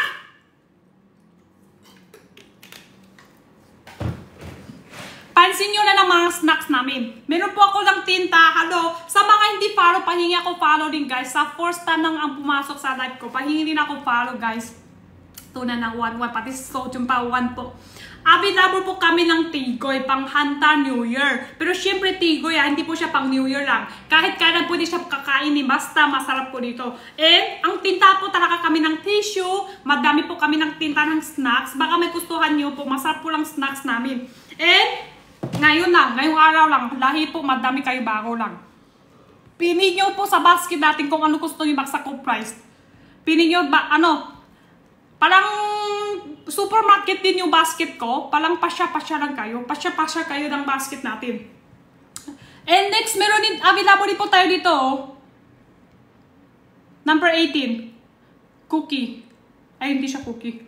Pansin nyo na ng mga snacks namin. Meron po ako ng tinta. Hello. Sa mga hindi follow, pahingi ako follow din guys. Sa first time nang ang pumasok sa live ko, pahingi din ako follow guys. Ito na ng 1. Pati sodium pa 1 po. Available po kami ng Tigoy pang Hanta New Year. Pero syempre Tigoy hindi po siya pang New Year lang. Kahit kailan pwede siya kakainin. Basta masarap po dito. And ang tinta po talaga kami ng tissue. Madami po kami ng tinta ng snacks. Baka may gustuhan nyo po. Masarap po lang snacks namin. And ngayon lang, ngayong araw lang, lahi po, madami kayo bago lang. Pili nyo po sa basket natin kung ano gusto nyo baksak ko price. Pili nyo ba, parang supermarket din yung basket ko, parang pasya-pasya lang kayo. Pasya-pasya kayo ng basket natin. And next, meron din, available din po tayo dito. Number 18. Cookie. Ay, hindi siya cookie.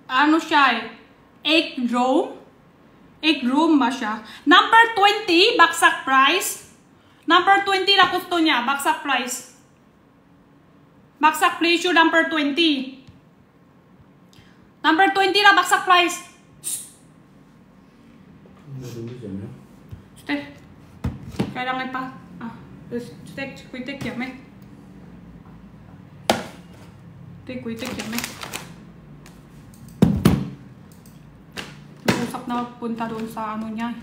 Ano siya eh? Egg roll? Egg roll ba siya? Number 20, baksak price. Number 20 na gusto niya, baksak price. Baksak presyo, number 20. Number 20 na baksak price. Stay. Kailangan pa. Kuitek ya me. Kuitek ya me. Usap na punta doon sa ano niya.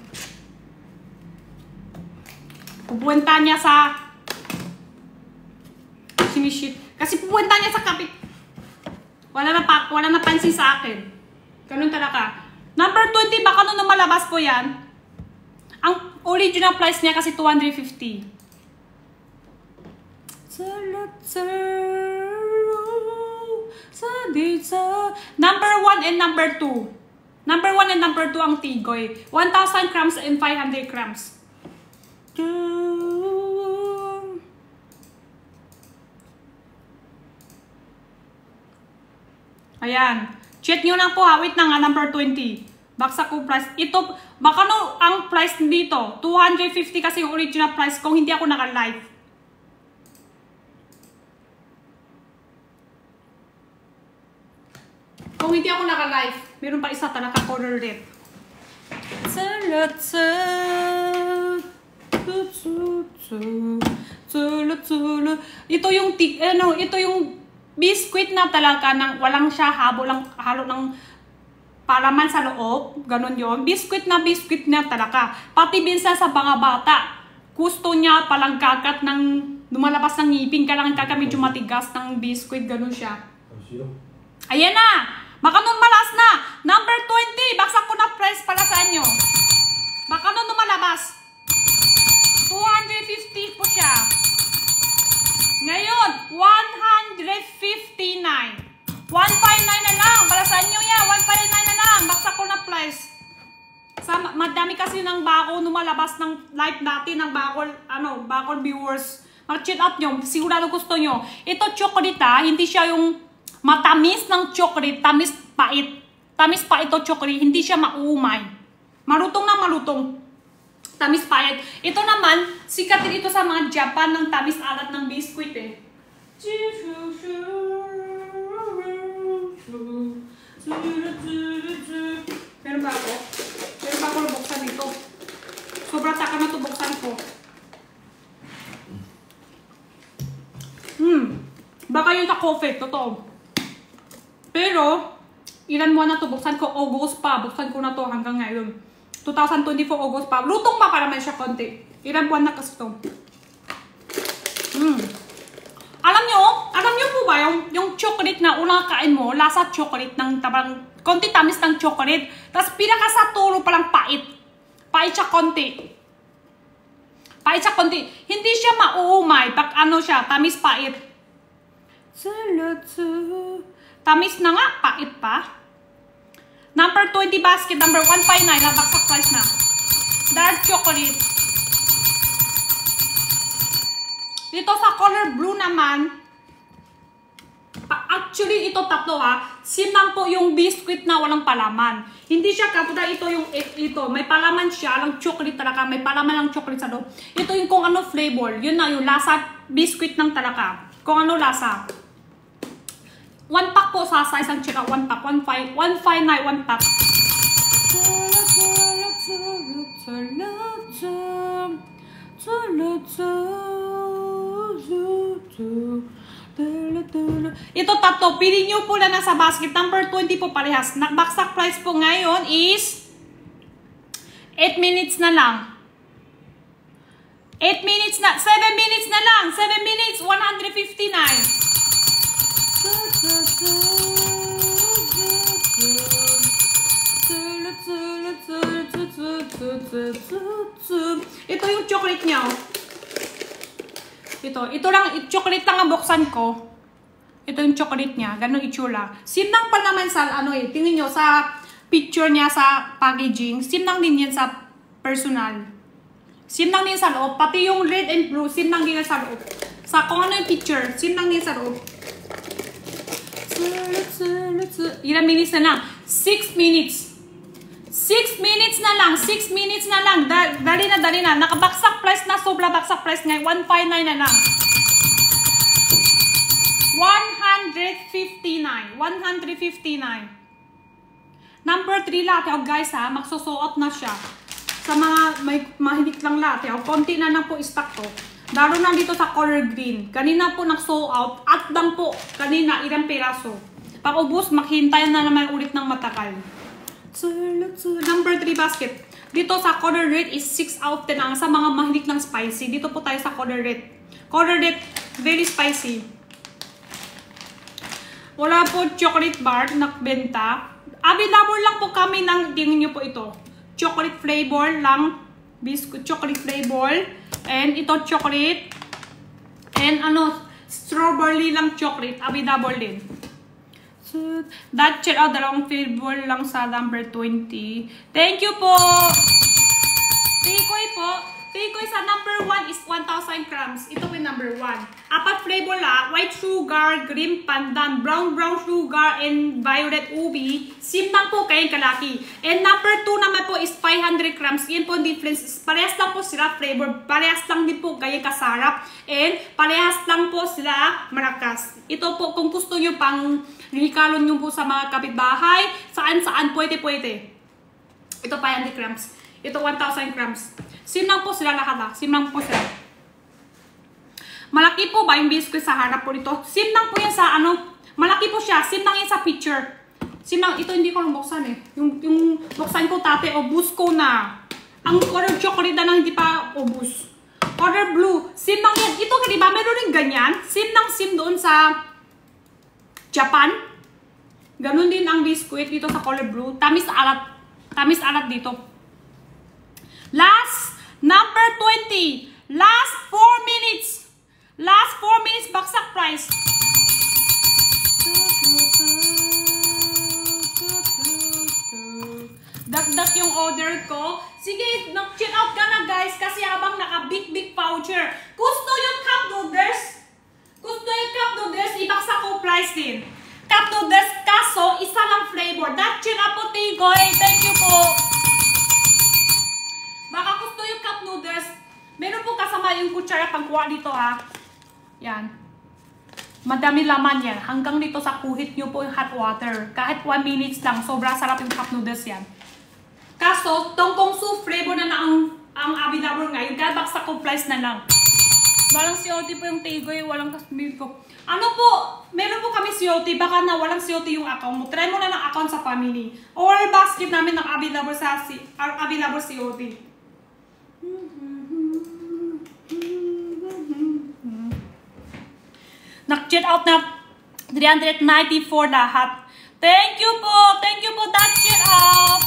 Pupunta niya sa sinishit. Kasi pupunta niya sa kapit. Wala na pansin sa akin. Ganun talaga. Number 20, baka nung malabas po yan. Ang original price niya kasi 250. Number 1 and number 2. Number 1 and number 2 ang Tigoy. 1,000 grams and 500 grams. Ayan. Check nyo lang po ha. Wait na nga, number 20. Baksak ko price. Ito, baka no, ang price dito, 250 kasi yung original price kung hindi ako naka-live. Kung hindi ako naka-live. Meron pa isa talaga color red. Ito yung ito yung biscuit na talaga ng walang siya halo ng palaman sa loob, ganun yon. Biscuit na talaga. Pati minsan sa mga bata, gusto niya palang kakat ng lumalabas ng ngipin, kailangan kaka medyo matigas ng biscuit, ganun siya. Ayan na! Baka nun malas na! Number 20, baksak ko na price para sa inyo. Baka nun lumalabas. 250 po siya. Ngayon, 159. 159 na lang. Para sa inyo yan. 159 na lang. Baksak ko na price. Madami kasi ng bago lumalabas ng live natin ng bago viewers. Mag-check out nyo. Sigurado gusto nyo. Ito chocolate hindi siya yung matamis ng chocolate. Tamis pait. Tamis pa ito chocolate. Hindi siya maumay. Marutong na marutong. Tamis pait. Ito naman, sikat din ito sa mga Japan ng tamis alat ng biscuit eh. Meron ba ako? Meron ba ako buksan ito? Sobrang taka na ito buksan ko. Baka yung ka-coffee, totoo. Pero, ilan mo na ito buksan ko? August pa. Buksan ko na ito hanggang ngayon. 2024 August pa. Lutong pa para may siya konti. Ilang buwan na kasi ito. Alam nyo po ba yung chocolate na unang kain mo, lasa chocolate ng tabang, konti tamis ng chocolate, tapos pinaka sa tulo palang pait. Pait siya konti. Pait siya konti. Hindi siya mauumay pag siya, tamis pait. Tamis na nga, pait pa. Number 20 basket, number 159, nabaksak price na. Dark chocolate. Dito sa color blue naman, actually ito tatlo simang po yung biscuit na walang palaman. Hindi siya kapag ito, may palaman siya, lang chocolate talaga, may palaman lang chocolate sa loob. Ito yung kung ano flavor, yun na yung lasa biscuit ng talaga. Kung ano lasa. 1 pack po sa size ang chika, 1 pack, 159, 1 pack. Ito tatlo, pili nyo po na nasa basket. Number 20 po parehas. Baksak price po ngayon is 8 minutes na lang. 8 minutes na, 7 minutes na lang. 7 minutes, 159. Ito yung chocolate niya. Ito lang, chocolate lang ang buksan ko. Ito yung chocolate niya, ganun itsura. Simnang pa naman sa tingnan nyo sa picture niya sa packaging. Simnang din yan sa personal. Simnang din sa loob, pati yung red and blue, simnang din sa loob. Sa kung ano yung picture, simnang din sa loob. Ilang minutes na lang? 6 minutes. 6 minutes na lang. 6 minutes na lang. Dali na. Nakabaksak price na. Sobra baksak price ngayon. 159 na lang. 159. 159. Number 3 latte. Guys magsusuot na siya. Sa mga may mahilig lang latte. Konti na lang po stock to. Lalo na dito sa color green. Kanina po nag-sold out. At lang po. Kanina, ilang peraso. Pag ubos, maghintay na naman ulit ng matagal. Number 3 basket. Dito sa color red is 6 out of 10 ang sa mga mahilig ng spicy. Dito po tayo sa color red. Color red, very spicy. Wala po chocolate bar na benta. Available lang po kami ng, tingin nyo po ito. Chocolate flavor lang. Biscuit, chocolate flavor. And ito chocolate. And strawberry lang chocolate. Available din. So, that check out dalawang flavor lang sa number 20. Thank you po. Tikoy po. Tikoy sa number 1 is 1,000 grams. Ito po yung number 1. 4 flavor lang. White sugar, green pandan, brown sugar, and violet ubi. Simpang po kayong kalaki. And number 2 naman po is 500 grams. Yan po difference. Parehas lang po sila flavor. Parehas lang din po kayong kasarap. And parehas lang po sila marakas. Ito po kung gusto nyo pang Rikalon nyo po sa mga kapitbahay. Saan-saan pwede. Ito 500 grams. Ito 1,000 grams. Same lang po sila lahat ha. Same lang po sila. Malaki po ba yung biscuit sa harap po dito? Same lang po yan sa ano. Malaki po siya. Same lang yan sa picture. Same lang. Ito hindi ko lang buksan eh. Yung buksan ko tate, ubus ko na. Ang color chocolate na hindi pa ubus. Color blue. Same lang yan. Ito ka diba? Meron rin ganyan. Same lang same doon sa Japan. Ganun din ang biscuit dito sa color blue. Tamis alat. Tamis alat dito. Last, number 20. Last 4 minutes. Last 4 minutes, baksak price. Dagdag yung order ko. Sige, nag-check out ka na guys kasi habang naka-big voucher. Gusto yung cup noodles? Ibaksak ko price din. Cup noodles, kaso isa lang flavor. That chin up po, Tigoy. Thank you po. Baka gusto yung cup noodles. Meron po kasama yung kutsara pagkuha dito ha. Yan. Madami laman yan. Hanggang dito sa kuhit nyo po yung hot water. Kahit 1 minutes lang. Sobrang sarap yung cup noodles yan. Kaso, tongkong soup flavor na ang available ngayon. Kaya baksak ko price na lang. Walang COT po yung Tigoy. Walang kasmil ko. Ano po? Meron po kami COT. Baka na walang COT yung account mo. Try mo na ng account sa family. Or basket namin ng available sa available COT. Nag-check out na 394 lahat. Thank you po. Thank you po that check out.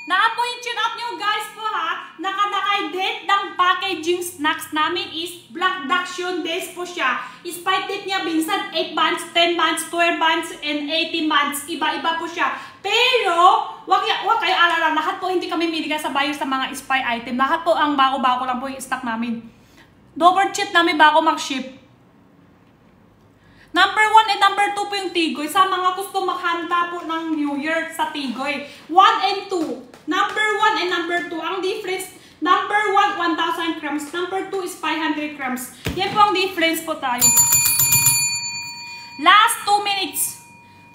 Na po yung check out nyo guys po ha. Naka-date ng packaging snacks namin is Black Daction Days po siya. Spike date niya minsan 8 months, 10 months, 12 months, and 18 months. Iba-iba po siya. Pero, wag kayo alala. Lahat po hindi kami binigay sa bayo sa mga spy item. Lahat po ang bago-bago lang po yung stock namin. Double check namin bago mag-ship. Number 1 and number 2 po yung Tigoy. Sa mga gusto maghanda po ng New Year sa Tigoy. 1 and 2. Number 1 and number 2. Ang difference, number 1, 1,000 grams. Number 2 is 500 grams. Yan po ang difference po tayo. Last 2 minutes.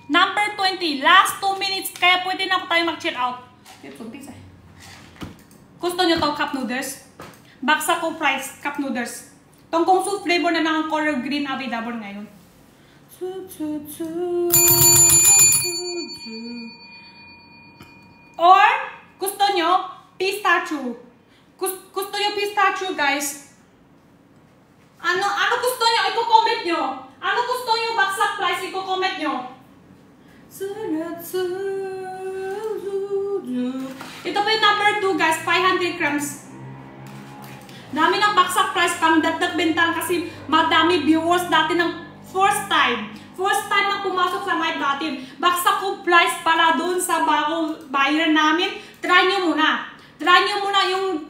Number 20. Last 2 minutes. Kaya pwede na po tayo mag-chill out. Gusto nyo to cup noodles? Baksa ko price, cup noodles. Tongkong soup flavor na ng color green available ngayon. Or, gusto nyo, pistachio. Gusto nyo pistachio, guys? Ano gusto nyo? Iko-comment nyo. Ano gusto nyo baksak price? Iko-comment nyo. Ito po yung number 2, guys. 500 grams. Dami ng baksak price pang dagdag bentang kasi madami viewers dati ng first time na pumasok sa live natin. Baksak ko price pala doon sa bagong buyer namin. Try nyo muna. Try nyo muna yung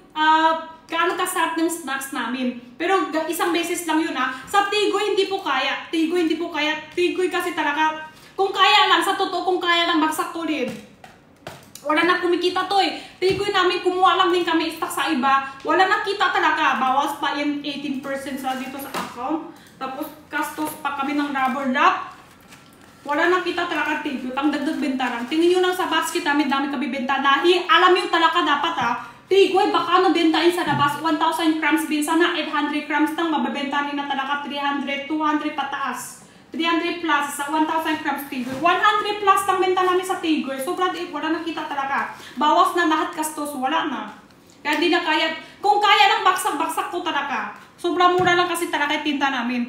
gaano kasarap ng snacks namin. Pero isang beses lang yun ha. Sa Tigoy hindi po kaya. Tigoy kasi talaga, kung kaya lang, sa totoo kung kaya lang baksak ko rin. Wala na kumikita to eh. Tigoy namin, kumuha lang din kami stock sa iba. Wala na kita talaga. Bawas pa yung 18% sa dito sa account. Tapos, gastos pa kami ng rubber wrap. Wala na kita talaga Tigoy. Ang dagdag bentaran. Tingin nyo lang sa basket namin, dami kami benta. Dahil, alam nyo talaga dapat ha. Tigoy, baka nabentahin sa labas. 1,000 grams binsa na. 800 grams nang mababentahin na talaga. 300, 200 pataas. 300 plus sa 1,000 grams Tigoy. 100 plus ang benta namin sa Tigoy. Sobrang wala na kita talaga. Bawas na lahat gastos. Wala na. Kaya di na kaya. Kung kaya lang baksak ko talaga. Sobrang mura lang kasi talaga yung tinta namin.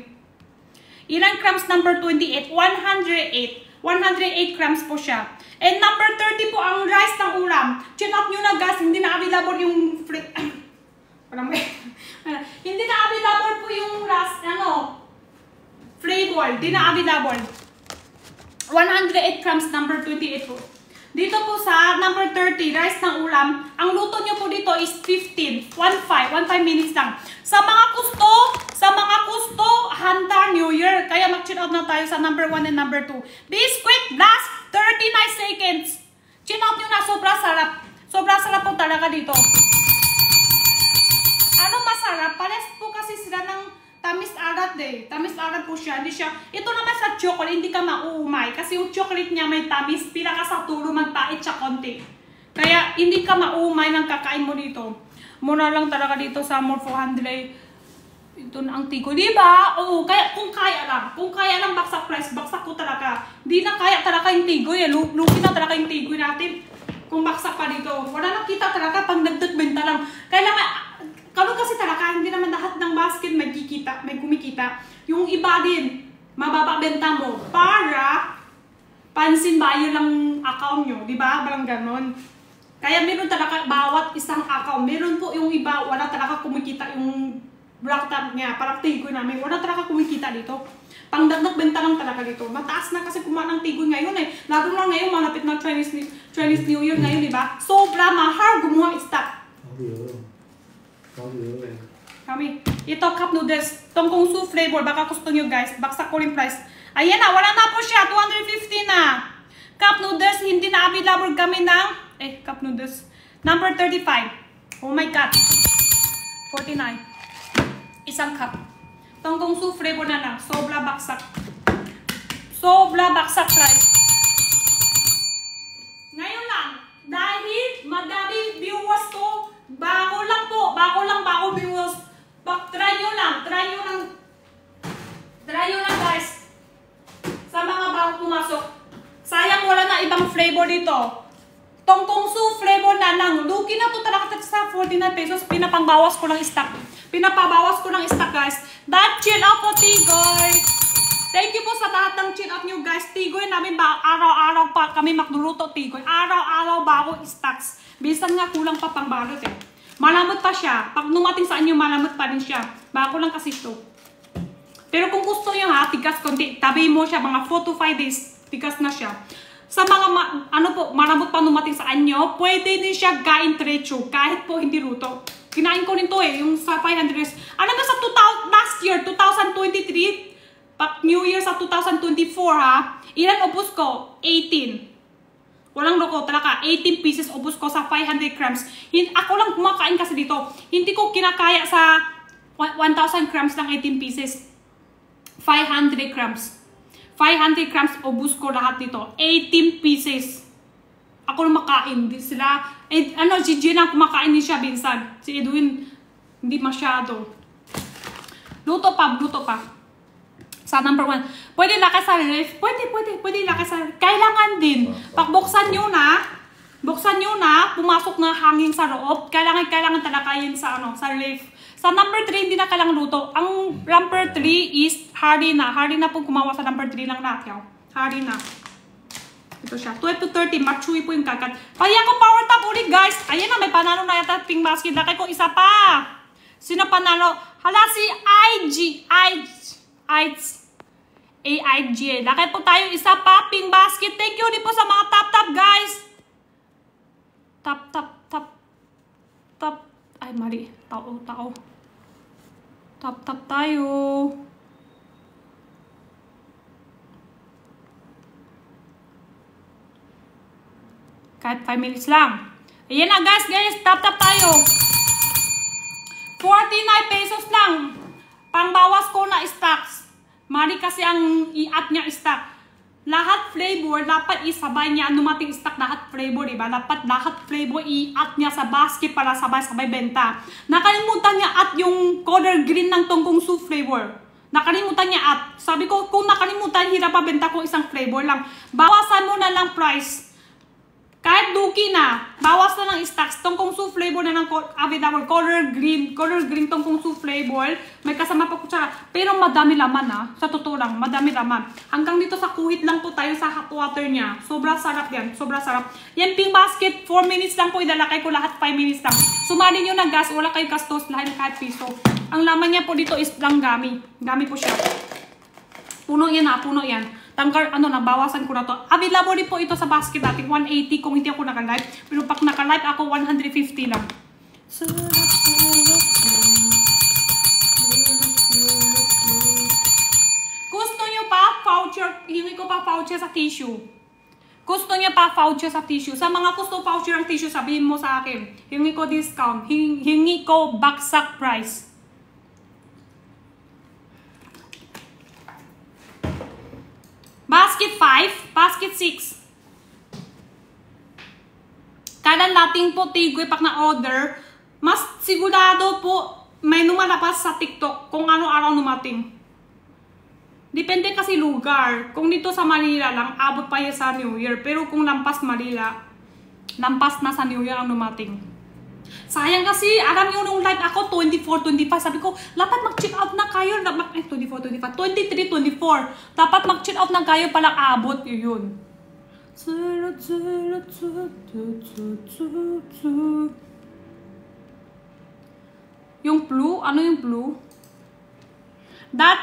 Ilang grams number 28? 108. 108 grams po siya. And number 30 po ang rice ng ulam. Check out nyo na guys. Hindi na available yung hindi na available po yung rice. Flavor. Di na available. 108 grams number 28 po. Dito po sa number 30, rice ng ulam, ang luto nyo po dito is 15 minutes lang. Sa mga gusto, handa New Year. Kaya mag-chill out na tayo sa number 1 and number 2. Biscuit, last 39 seconds. Chill out nyo na, sobrang sarap. Sobrang sarap po talaga dito. Ano masarap? Pares po kasi sila ng tamis arat eh. Tamis arat po siya. Hindi siya, ito naman sa chocolate, hindi ka mauumay. Kasi yung chocolate niya may tamis, pinaka sa tulo magpait siya konti. Kaya hindi ka mauumay ng kakain mo dito. Muna lang talaga dito sa more 400. Ito na ang tigoy, di ba? Oo, kaya kung kaya lang baksak price, baksak ko talaga. Hindi na kaya talaga yung tigoy eh. Lugi na talaga yung tigoy natin. Kung baksak pa dito, wala na kita talaga pang dagdag benta lang. Kailangan kano kasi talaga, hindi naman lahat ng basket may kumikita. Yung iba din, mababa benta mo para pansin buyer lang account nyo, di ba? Parang ganon. Kaya meron talaga bawat isang account. Meron po yung iba, wala talaga kumikita yung black tag niya. Parang tigoy namin, wala talaga kumikita dito. Pangdagdag benta lang talaga dito. Mataas na kasi kumain ng tigoy ngayon eh. Lalo na ngayon, malapit na Chinese New Year ngayon, di ba? Sobra mahal gumawa stock. Kami. Ito, cup noodles. Tongkong soup flavor. Baka gusto nyo guys. Baksak ko rin price. Ayan na. Wala na po siya. 250 na. Cup noodles. Hindi na available kami ng... cup noodles. Number 35. Oh my God. 49. Isang cup. Tongkong soup flavor na lang. Sobra baksak. Sobra baksak price. Ngayon lang. Dahil madami viewers ko. Bago lang viewers. Try nyo lang guys. Sa mga bago pumasok. Sayang wala na ibang flavor dito. Tongkong soup flavor na lang. Lugi na to talaga sa 49 pesos. Pinapabawas ko lang stock guys. That chill out po Tigoy. Thank you po sa lahat ng chill out nyo guys. Tigoy namin ba araw-araw pa kami magluluto Tigoy. Araw-araw bago stocks. Bisan nga kulang pa pang balot eh. Malamot pa siya. Pag numating sa inyo, malamot pa rin siya. Bago lang kasi ito. Pero kung gusto nyo ha, tigas konti. Tabi mo siya, mga 4 to 5 days. Tigas na siya. Sa mga, malamot pa numating sa inyo, pwede din siya gain trecho. Kahit po hindi luto. Kinain ko rin to eh, yung sa 500. Ano na sa last year, 2023, pag New Year sa 2024 ha, ilan ubos ko? 18. Walang loko talaga, 18 pieces ubos ko sa 500 grams. Ako lang kumakain kasi dito. Hindi ko kinakaya sa 1,000 grams lang 18 pieces. 500 grams. 500 grams ubos ko lahat dito. 18 pieces. Ako lang makain. Sila, si Gina kumakain din siya binsan. Si Edwin, hindi masyado. Luto pa. Sa number 1. Pwede lakay sa ref. Pwede lakay sa ref. Kailangan din. Pag buksan nyo na, pumasok na hangin sa loob. Kailangan talaga yun sa ref. Sa number 3, hindi na kailangan luto. Ang number 3 is Harina. Harina po kumawa sa number 3 lang natin. Harina. Ito siya. 12 to 30. Machuy po yung kakat. Paya ko power tap ulit guys. Ayan na, may panalo na yata pink basket. Lakay ko isa pa. Sino panalo? Hala si AIG. Lakay po tayo isa pa, pink basket. Thank you din po sa mga tap guys. Tap. Ay, mali. Tao. Tap tayo. Kahit 5 minutes lang. Ayan na guys. Tap tayo. 49 pesos lang. Pangbawas ko na stocks. Mari kasi ang i-add niya stock. Lahat flavor, dapat isabay niya. Numating stock lahat flavor, diba? Dapat lahat flavor i-add niya sa basket para sabay-sabay benta. Nakalimutan niya add yung color green ng tongkong soup flavor. Nakalimutan niya add. Sabi ko, kung nakalimutan, hirap pa benta ko isang flavor lang. Bawasan mo na lang price. Kahit duki na, bawas na ng stocks. Tongkong soup flavor na ng available. Color green tongkong soup flavor. May kasama pa kutsara. Pero madami laman ha. Sa totoo lang, madami laman. Hanggang dito sa kuhit lang po tayo sa hot water niya. Sobra sarap yan. Sobra sarap. Yan pink basket, 4 minutes lang po. Idalakay ko lahat 5 minutes lang. Sumali nyo ng gas. Wala kayong gastos. Lahat kahit piso. Ang laman niya po dito is lang gami. Gami po siya. Puno yan ha. Puno yan. Nabawasan ko na to. Available din po ito sa basket natin. 180 kung hindi ako naka-live. Pero pag naka-live ako, 150 lang. Gusto nyo pa voucher? Hingi ko pa voucher sa tissue. Gusto nyo pa voucher sa tissue? Sa mga gusto voucher ng tissue, sabihin mo sa akin. Hingi ko discount. Hingi ko baksak price. Basket 5, basket 6. Kailan natin po tigoy pag na-order, mas sigurado po may lumalabas sa TikTok kung ano araw lumating. Depende kasi lugar. Kung dito sa Manila lang, abot pa yan sa New Year. Pero kung lampas Manila, lampas na sa New Year ang lumating. Sayang kasi, alam nyo nung live ako, 24, 25, sabi ko, dapat mag-check out na kayo. 24, 25, 23, 24. Dapat mag-check out na kayo palang abot. Yun. Yung blue? Ano yung blue?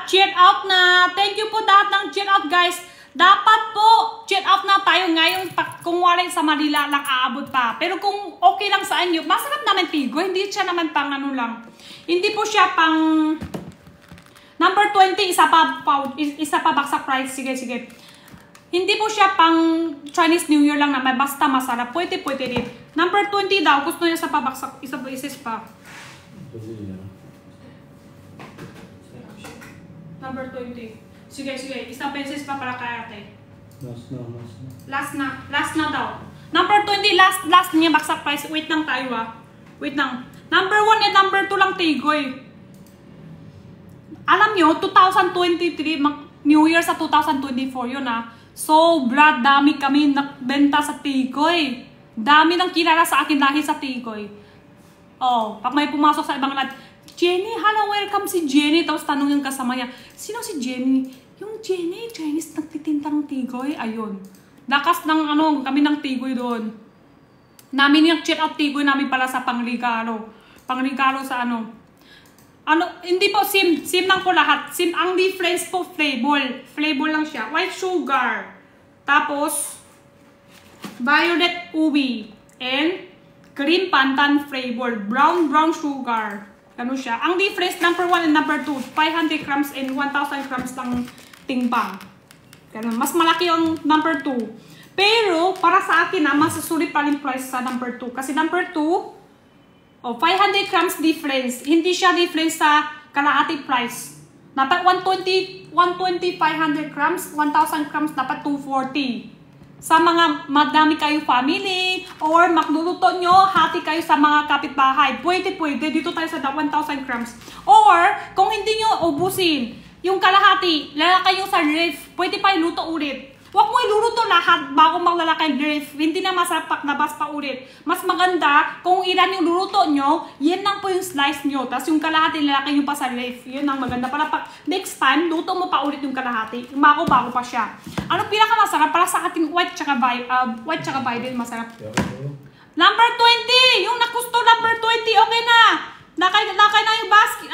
Check out na. Thank you po lahat ng check out, guys. Dapat po check out na tayo ngayon kung wala sa Manila lang aabot pa. Pero kung okay lang sa inyo, masarap naman tigo. Hindi siya naman pang ano lang. Hindi po siya pang number 20, isa pa baksak price. Sige. Hindi po siya pang Chinese New Year lang naman. Basta masarap. Pwede din. Number 20 daw. Gusto niya sa pabaksak. Isa pa. Number 20. Sige. Isang beses pa para kay ate. Last na daw. Number 20, last niya baksak price. Wait lang tayo Wait lang. Number 1 and number 2 lang tigoy. Alam nyo, 2023, New Year sa 2024 yun Sobra dami kami nagbenta sa tigoy. Dami nang kilala sa akin dahil sa tigoy. Pag may pumasok sa ibang live, Jenny, hello, welcome si Jenny. Tapos tanong yung kasama niya, sino si Jenny? Yung Jenny, Chinese nagtitinta ng tigoy. Ayun. Lakas ng kami ng tigoy doon. Namin yung check out tigoy namin pala sa pangregalo. Pangregalo sa hindi po sim lang po lahat. Ang difference po flavor lang siya. White sugar. Tapos violet ubi and green pandan flavor. Brown sugar. Ganun siya. Ang difference number 1 and number 2, 500 grams and 1,000 grams lang timbang. Ganun. Mas malaki yung number 2. Pero para sa akin masasulit pa rin price sa number 2. Kasi number 2, 500 grams difference. Hindi siya difference sa kalahati price. Dapat 120, 500 grams, 1,000 grams, dapat 240. Sa mga madami kayo family, or magluluto nyo, hati kayo sa mga kapitbahay. Pwede. Dito tayo sa 1,000 grams. Or, kung hindi nyo ubusin, yung kalahati, lalakay nyo sa ref, pwede pa iluto ulit. Huwag mo iluluto lahat bago maglalakay ref. Hindi na masarap labas pa ulit. Mas maganda, kung ilan yung luluto nyo, yan lang po yung slice nyo. Tapos yung kalahati, lalakay nyo pa sa ref. Yun ang maganda. Para next time, luto mo pa ulit yung kalahati. Bago pa siya. Ano pinakamasarap para sa ating white tsaka violet, masarap. Number 20! Yung nakusto number 20, okay na. Lakay na yung basket,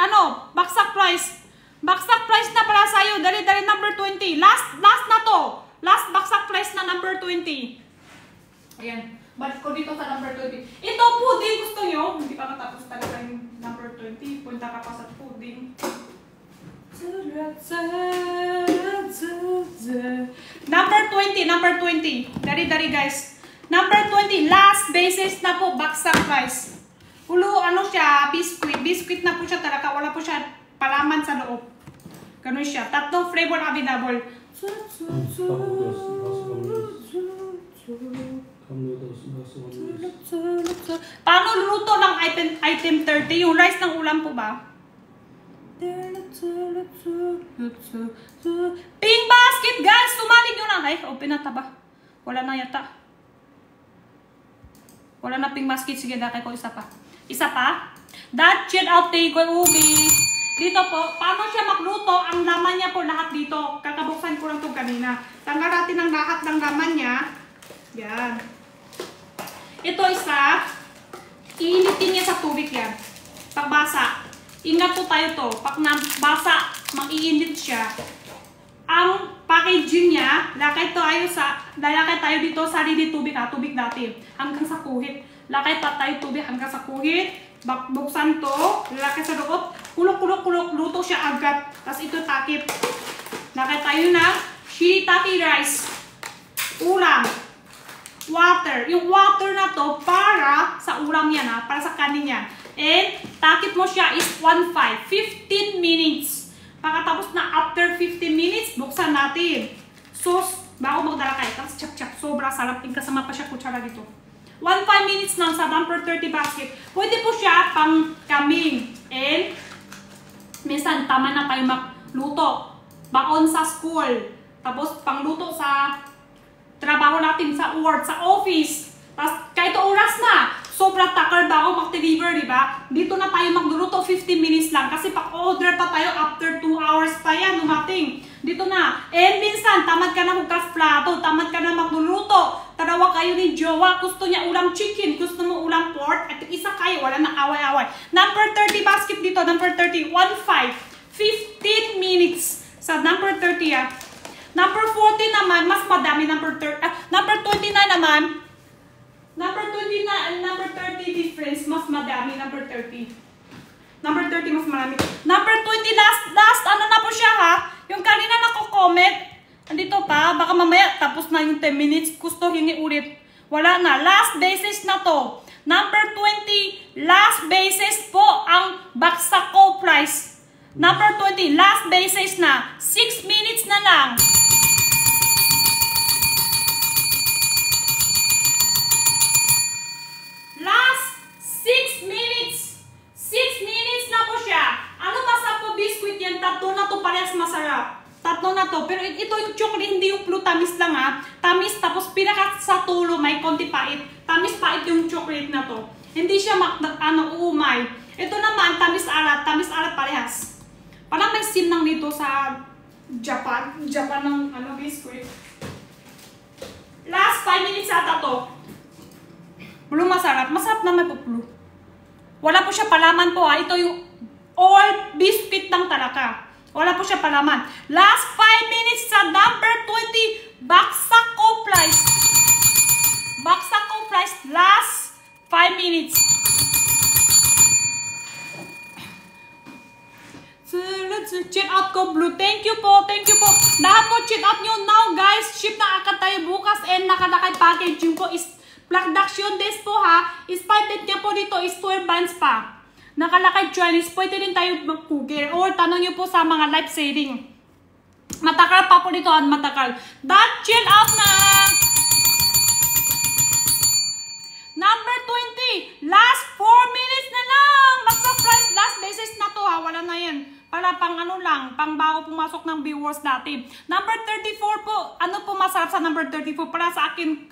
baksak price. Baksak price na para sa'yo. Dali number 20. Last na to. Last baksak price na number 20. Ayan. Balik ko dito sa number 20. Ito, pudding. Gusto nyo? Hindi pa matapos talaga yung number 20. Punta ka pa sa pudding. Number 20. Dari guys. Number 20. Last basis na po. Baksak price. Siya? Biscuit. Biscuit na po siya talaga. Wala po siya palaman sa loob. Ganun siya. 3 flavor available. Paano luluto ng item 30? Yung rice ng ulam po ba? Pink basket, guys! Sumali nyo na. Open na taba. Wala na yata. Wala na pink basket. Sige, dakay ko isa pa. Isa pa? That chill out take ubi. Dito po, paano siya magluto? Ang laman niya po lahat dito. Kakabuksan ko lang ito kanina. Tanggal natin ang lahat ng laman niya. Yan. Ito isa. Iinitin niya sa tubig yan. Pagbasa. Ingat po tayo to. Pag nabasa, mag-iinit siya. Ang packaging niya, lakay tayo dito sa tubig tubig natin. Hanggang sa kuhit. Lakay tayo tubig hanggang sa kuhit. Buksan to, lalaki sa loob, kulok, luto siya agad. Tapos ito takip. Lakay tayo na shiitake rice, ulam, water. Yung water na to para sa ulam yan para sa kanin yan. And takip mo siya is 15 minutes. Pagkatapos na after 15 minutes, buksan natin. Sauce Bago magdala kayo. Tapos chap-chap. Sobra sarap. Kasama pa siya kutsara dito. 1-5 minutes lang sa number 30 basket. Pwede po siya pang kaming. And minsan tama na tayo magluto. Baon sa school. Tapos pangluto sa trabaho natin sa work, sa office. Tapos kahit oras na, sobrang takar bago mag-deliver, di ba? Dito na tayo magluluto, 15 minutes lang. Kasi pag-order pa tayo, after 2 hours pa yan, dumating. Dito na. And minsan, tamad ka na magkas plato, tamad ka na magluluto. Tarawa kayo ni jowa, gusto niya ulam chicken, gusto mo ulam pork, at isa kayo, wala nang away-away. Number 30 basket dito, number 30, 1-5. 15 minutes sa number 30 ah. Number 40 naman, mas madami, number 29 naman. Number 29 and number 30 difference, mas madami, number 30. Number 30, mas marami. Number 20, last, ano na po siya ha? Yung kanina nako-comment, andito pa, baka mamaya tapos na yung 10 minutes, gusto hingi ulit. Wala na, last basis na to. Number 20, last basis po ang Baxaco price. Number 20, last basis na, 6 minutes na lang. Last 6 minutes. 6 minutes na po siya. Ano masarap po biscuit yan? Tatlo na to parehas masarap. Tatlo na to. Pero ito yung chocolate, hindi yung blue tamis lang ha. Tamis tapos pinaka sa tulo may konti pait. Tamis pait yung chocolate na to. Hindi siya uumay. Ito naman tamis alat parehas. Parang may sinang dito sa Japan ng biscuit. Last 5 minutes ata to. Blue masarap. Masarap na may blue. Wala po siya palaman po ha. Ito yung all biscuit lang talaga. Wala po siya palaman. Last 5 minutes sa number 20. Baxaco price. Baxaco price. Last 5 minutes. Check out ko blue. Thank you po. Thank you po. Lahat po check out nyo now guys. Ship na agad tayo bukas and nakalakay packaging ko is production days po ha. Expired niya po dito is 12 months pa. Nakalakay Chinese. Pwede rin tayo mag-google or tanong nyo po sa mga live saving. Matakal pa po dito at matakal. That chill out na. Number 20. Last 4 minutes na lang. Mag-surprise. Last basis na to ha. Wala na yan. Para pang ano lang. Pang bago pumasok ng viewers natin. Number 34 po. Ano po masarap sa number 34? Para sa akin,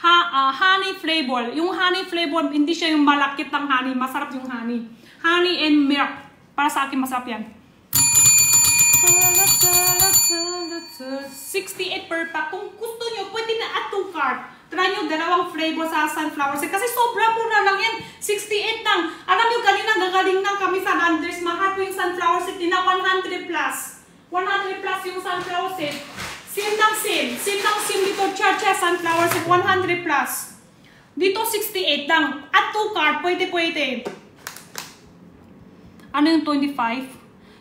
honey flavor. Yung honey flavor, hindi siya yung malakit ng honey. Masarap yung honey. Honey and milk. Para sa akin, masarap yan. 68 per pack. Kung gusto nyo, pwede na add to cart. Try nyo dalawang flavor sa sunflower seed. Kasi sobra mura lang yan. 68 lang. Alam nyo, kanina gagaling lang kami sa Landers. Mahal po yung sunflower seed. Na 100 plus. 100 plus yung sunflower seed. Same ng sim. Same ng sim dito. Cha-cha sunflower seed. 100 plus. Dito 68 lang. At 2 card. Pwede. Ano yung 25?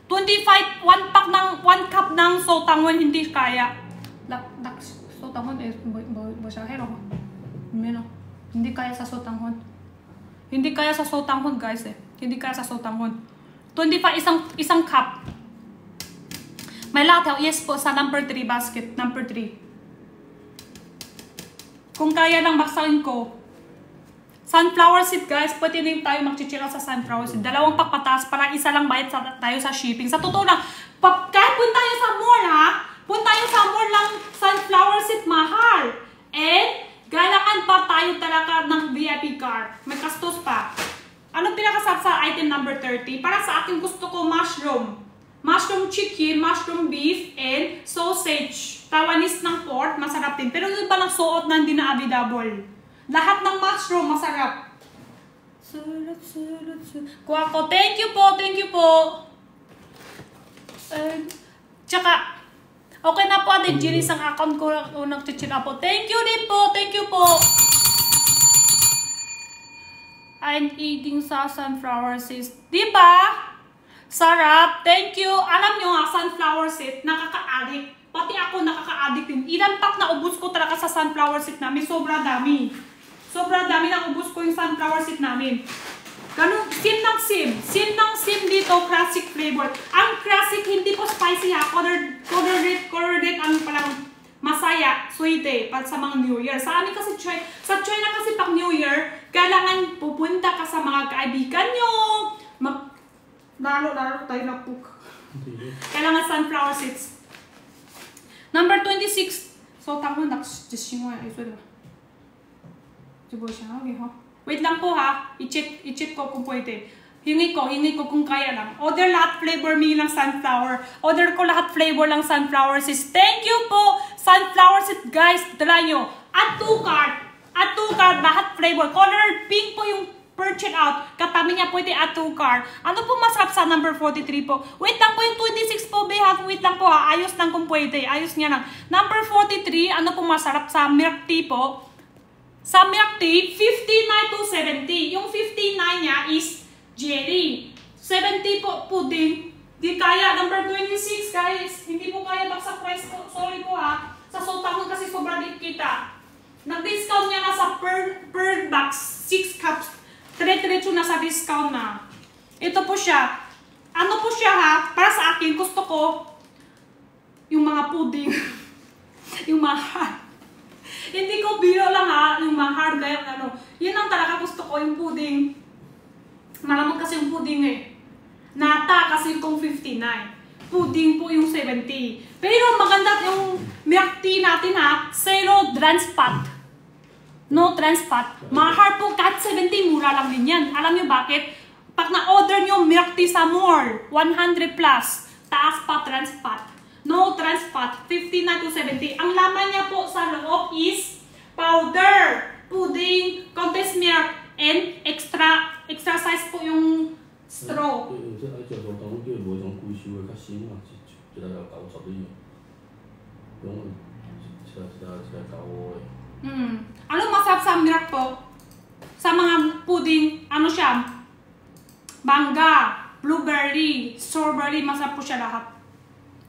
25. 1 pack ng 1 cup ng sotanghon. Hindi kaya. Sotanghon eh. Basahero. Hindi kaya sa sotanghon. Hindi kaya sa sotanghon guys eh. Hindi kaya sa sotanghon. 25 isang cup. May lataw, yes po, sa number 3 basket. Number 3. Kung kaya lang baksakin ko. Sunflower seed guys, pwede din tayo magchichira sa sunflower seed. Dalawang pakpatas, para isa lang bayad tayo sa shipping. Sa totoo lang, kahit punta tayo sa mall ha, punta tayo sa mall lang, sunflower seed mahal. And, kailangan pa tayo talaga ng VIP card. May kastos pa. Anong pinakasarap sa item number 30? Para sa akin gusto ko mushroom. Mushroom chicken, mushroom beef, and sausage. Taiwanese ng pork, masarap din. Pero yung palang suot na hindi na available. Lahat ng mushroom, masarap. Kuha ko. Thank you po, thank you po. Tsaka, okay na po ate Jiris ang account ko unang chichira po. Thank you din po, thank you po. I'm eating sa sunflower seeds. Diba? Sarap. Thank you. Alam nyo nga, sunflower seed, nakaka-addict. Pati ako nakaka-addict din. Ilang pack na ubus ko talaga sa sunflower seed namin. Sobra dami. Sobrang dami na ubus ko yung sunflower seed namin. Ganun, sim ng sim. Sim ng sim dito, classic flavor. Ang classic, hindi po spicy ha. Colored red, ano palang masay Bisaya, Swede, para sa mga New Year. Sa amin kasi, sa China kasi pag New Year, kailangan pupunta ka sa mga kaibigan nyo. Lalo tayo na puk. Kailangan sunflower seeds. Number 26. So, tama na. Wait lang po ha. I-check ko kung pwede. Hingi ko kung kaya lang. Order lahat flavor me lang sunflower. Order ko lahat flavor lang sunflower seeds. Thank you po, sunflower seeds guys. Dala nyo. Add to cart, lahat flavor. Color pink po yung per check out. Katabi niya pwede add to cart. Ano po masarap sa number 43 po? Wait lang po yung 26 po, behalf. Wait lang po ha. Ayos lang kung pwede. Ayos niya lang. Number 43, ano po masarap sa milk tea po? Sa milk tea, 59 to 70. Yung 59 niya is jelly. 70 po pudding. Di kaya. Number 26 guys. Hindi po kaya baksak price po. Sorry po ha. Sa sotang kasi sobra din kita. Nag-discount niya na sa per box 6 cups. Dire-diretso na sa discount na. Ito po siya. Ano po siya ha? Para sa akin, gusto ko yung mga pudding. Yung mahal. Hindi ko biro lang ha. Yung mahal. Yun ang talaga gusto ko. Yung pudding. Malamang kasi yung pudding eh. Nata kasi kung 59. Pudding po yung 70. Pero maganda yung milk tea natin ha. Zero trans fat. No trans fat. Mahal po kahit 70. Mura lang din yan. Alam nyo bakit? Pag na-order nyo milk tea sa mall, 100 plus. Taas pa trans fat. No trans fat. 59 to 70. Ang laman niya po sa loob is powder, pudding, condensed milk, and extra size po yung straw. Ano masarap sa milk po? Sa mga pudding, ano siya? Mangga, blueberry, strawberry, masarap po siya lahat.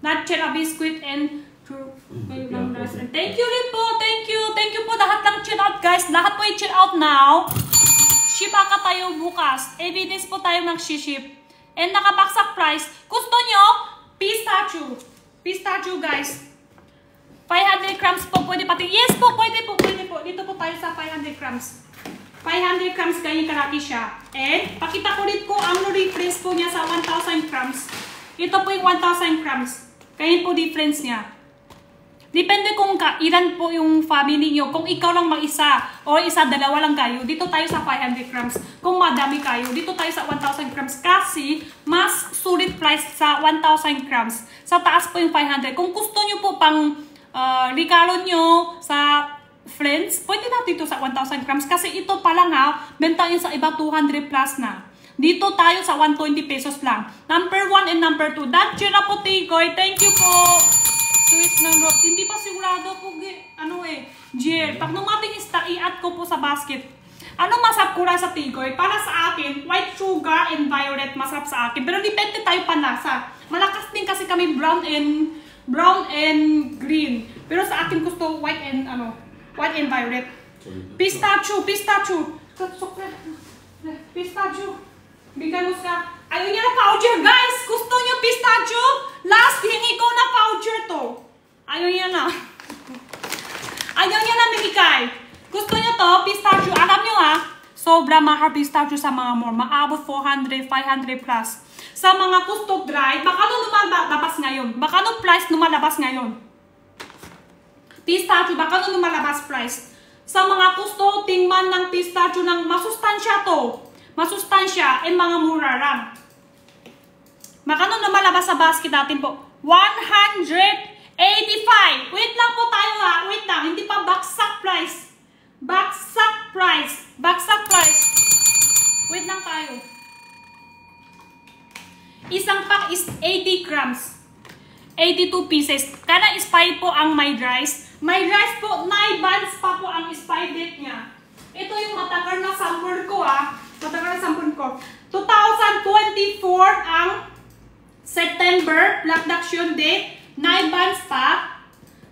Nutella biscuit and thank you rin po, thank you po lahat ng chill out guys. Lahat po i-chill out now. Ship ka tayo bukas. Every days po tayo mag-ship. And nakabaksak price. Gusto nyo? Pistachio guys. 500 grams po. Pwede pati. Yes po, pwede po. Dito po tayo sa 500 grams. 500 grams ganyan karaki siya. And pakita ko rin ko ang reference po niya sa 1,000 grams. Ito po yung 1,000 grams. Ganyan po difference niya. Depende kung ilan po yung family nyo. Kung ikaw lang mag-isa o isa-dalawa lang kayo, dito tayo sa 500 grams. Kung madami kayo, dito tayo sa 1,000 grams. Kasi mas sulit price sa 1,000 grams. Sa taas po yung 500. Kung gusto nyo po pang regalo nyo sa friends, pwede na dito sa 1,000 grams. Kasi ito pa lang ha, benta nyo sa iba 200 plus na. Dito tayo sa 120 pesos lang. Number 1 and number 2. That Chira po, Tigoy. Thank you po. Sweet ng rope. Hindi pa sigurado po, Jill. Pag numating i-add ko po sa basket. Ano masarap kura sa Tigoy? Para sa akin, white sugar and violet masarap sa akin. Pero depende tayo panlasa. Malakas din kasi kami brown and green. Pero sa akin gusto white and violet. Pistachio. Bigyan mo sa... Ayaw niya na voucher, guys! Gusto niyo pistachio? Last, hingi ko na voucher to. Ayaw niya na. Ayaw niya na bigay. Gusto niyo to, pistachio. Alam niyo ha, sobra mahal pistachio sa mga mall. Maabot 400, 500 plus. Sa mga gusto dry, baka lumalabas ngayon. Baka price lumalabas ngayon. Pistachio, baka lumalabas price. Sa mga gusto, tingman ng pistachio ng masustansya to. Masustansya, mga mura lang. Makano na malabas sa basket natin po? 185. Wait lang po tayo ha. Wait lang. Hindi pa baksak price. Baksak price. Wait lang tayo. Isang pack is 80 grams. 82 pieces. Kada is 5 po ang my rice. My rice po, 9 buns pa po ang expired date niya. Ito yung matagal na sample ko ha. 2024 ang September, production date, 9 months pa.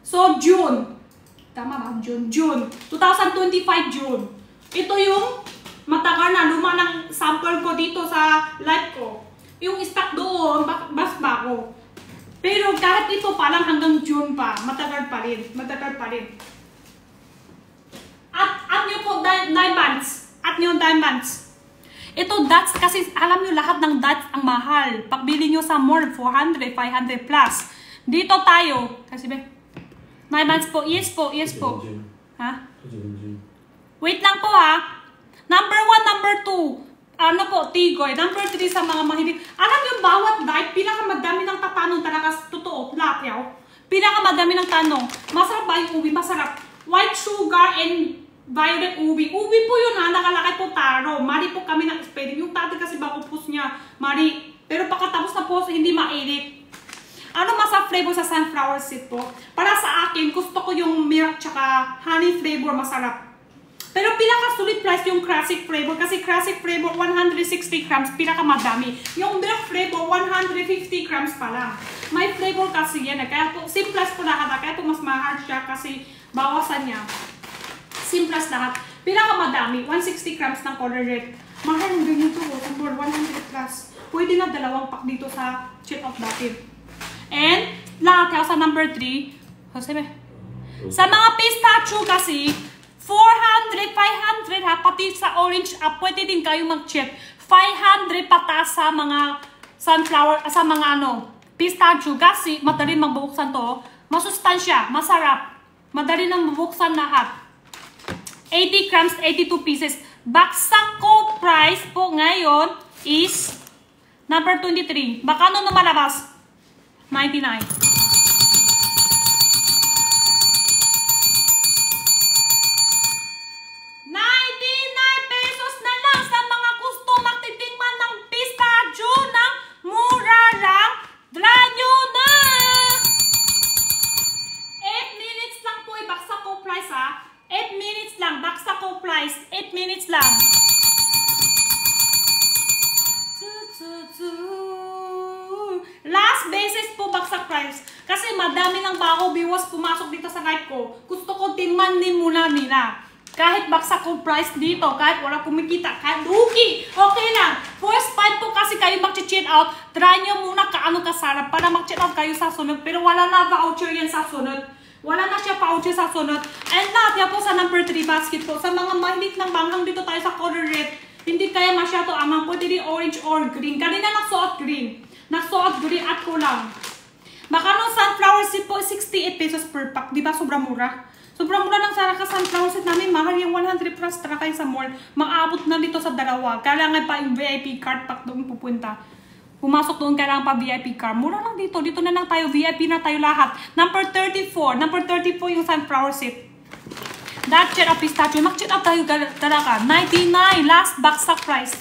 So, June. Tama ba? June. 2025 June. Ito yung matagal na luma ng sample ko dito sa live ko. Yung stock doon, mas bago. Pero kahit ito pa lang hanggang June pa. Matagal pa rin. Matagal pa rin. At nyo po diamonds. At nyo diamonds. Ito dots kasi alam nyo lahat ng dots ang mahal. Pagbili nyo sa mall 400, 500 plus. Dito tayo. Kasi diamonds po. Yes po. Yes po. Ha? Wait lang po ha. Number 1, number 2. Ano po, Tigoy. Number 3 sa mga mahilig. Alam nyo, bawat diet, pinakamadami ng tatanong talaga. Totoo, lahat yaw. Pinakamadami ng tanong. Masarap ba yung ubi? Masarap. White sugar and violet ubi. Ubi po yun ha, nakalakay po taro. Mari po kami ng spelling. Yung tati kasi bang upos niya, mari. Pero pagkatapos na po, hindi mainit. Ano masarap flavor sa sunflower seed po? Para sa akin, gusto ko yung milk tsaka honey flavor masarap. Pero pinaka-sulit price yung classic flavor kasi classic flavor 160 grams, pinaka-madami. Yung milk flavor 150 grams pa lang. May flavor kasi yan. Kaya po, simples po lahat. Kaya po mas mahal siya kasi bawasan niya. Simples lahat. Pinaka-madami, 160 grams ng color red. Mahal yung ganyan ito. Number 100 plus. Pwede na dalawang pack dito sa chip of dative. And lahat sa number 3. Sa mga pistachio kasi, 400, 500 ha, pati sa orange pwede din kayo mag-check. 500 pataas sa mga sunflower, sa mga pistachio kasi madali magbubuksan to. Masustansya, masarap. Madali nang mabuksan lahat. 80 grams, 82 pieces. Baksak ko price po ngayon is number 23. Baka ano na malabas? 99. 99 pesos na lang sa mga gusto magtitingman ng pistachio ng mura lang. Try nyo na! 8 minutes lang po ibaksak ko price ha. 8 minutes lang, baksak ko price. 8 minutes lang. Last basis po baksak price. Kasi madami ng bago viewers pumasok dito sa live ko. Gusto ko tingnan muna nila. Kahit baksak ko price dito, kahit wala kumikita, kahit lugi, okay lang. First fight po kasi kayo mag-cheat out, try nyo muna kaano kasarap para mag-cheat out kayo sa sunod. Pero wala na voucher yan sa sunod. Wala na siya voucher sa sunod. And lahat yan po sa number 3 basket po. Sa mga mahilig ng banghang dito tayo sa color red, hindi kaya masyado amang, pwede din orange or green. Kanina nagsuot green. Nagsuot green at kulang. Baka nung sunflower seed po, 68 pesos per pack. Diba sobrang mura? Sobrang mura ng Saraka sunflower seed namin. Mahal yung 100 plus tara kayo sa mall. Mag-aabot na dito sa dalawa. Kailangan pa yung VIP card pack doon pupunta. Pumasok doon, kailangan pa VIP card. Mura lang dito. Dito na lang tayo. VIP na tayo lahat. Number 34. Number 34 yung sunflower seed. That check up pistachio. Mag-check up tayo talaga. 99. Last baksak price.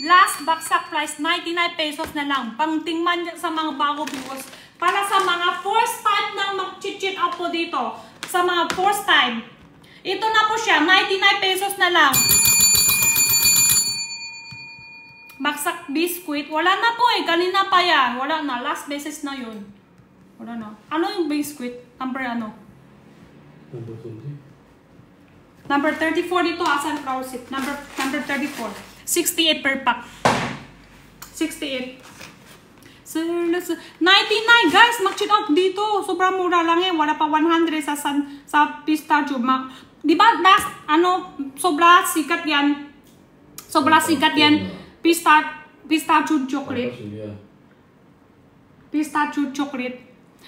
Last baksak price. 99 pesos na lang. Pangtingman sa mga bago viewers. Para sa mga first time nang mag-cheat out po dito. Sa mga first time. Ito na po siya. 99 pesos na lang. Baksak biscuit. Wala na po eh. Kanina pa yan. Wala na. Last basis na yun. Wala na. Ano yung biscuit? Number ano? Number 20. Number 34 dito. Sunflower seed. Number 34. 68 per pack. 68. 99 guys, mag-check out dito. Sobrang mura lang eh. Wala pa 100 sa pistachio. Di ba last sobra sikat yan. Sobra sikat yan. Pistachio chocolate. Pistachio chocolate.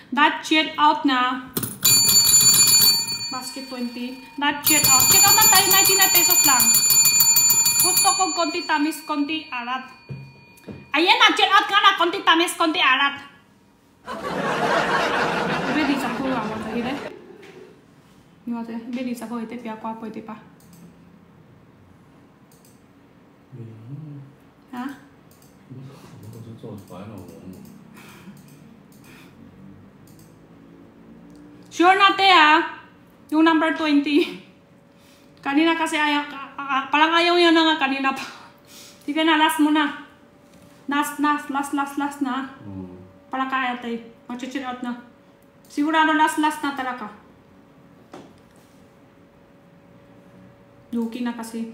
That check out na. Basket 20. That check out. Check out na tayo 99 pesos lang. Gusto ko konti tamis, konti alat. Ayan na, check out ka na. Konti tamis, konti alat. Ready sa kuha mo sa hile. Ready sa kuha ite, piya kuha po ite pa. Ha? Sure natin ha. Yung number 20. Kanina kasi ayaw, parang ayaw yan na nga kanina pa. Sige na, last mo na. Last na. Para kaya tayo. Mag-check out na. Sigurado last na talaga. Luki na kasi.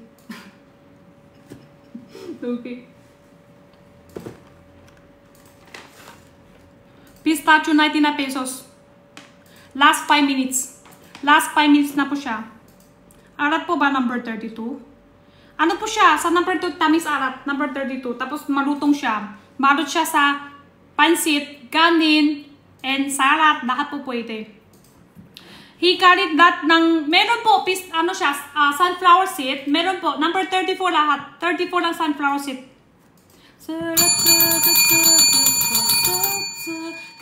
Luki. Pistachio, 99 pesos. Last 5 minutes. Last 5 minutes na po siya. Arat po ba number 32? Ano po siya? Sa number 2, tamis arat. Number 32. Tapos malutong siya. Marot siya sa pansit, kanin, and salad. Lahat po pwede. Hikarit that ng, meron po, ano siya, sunflower seed. Meron po, number 34 lahat. 34 lang sunflower seed.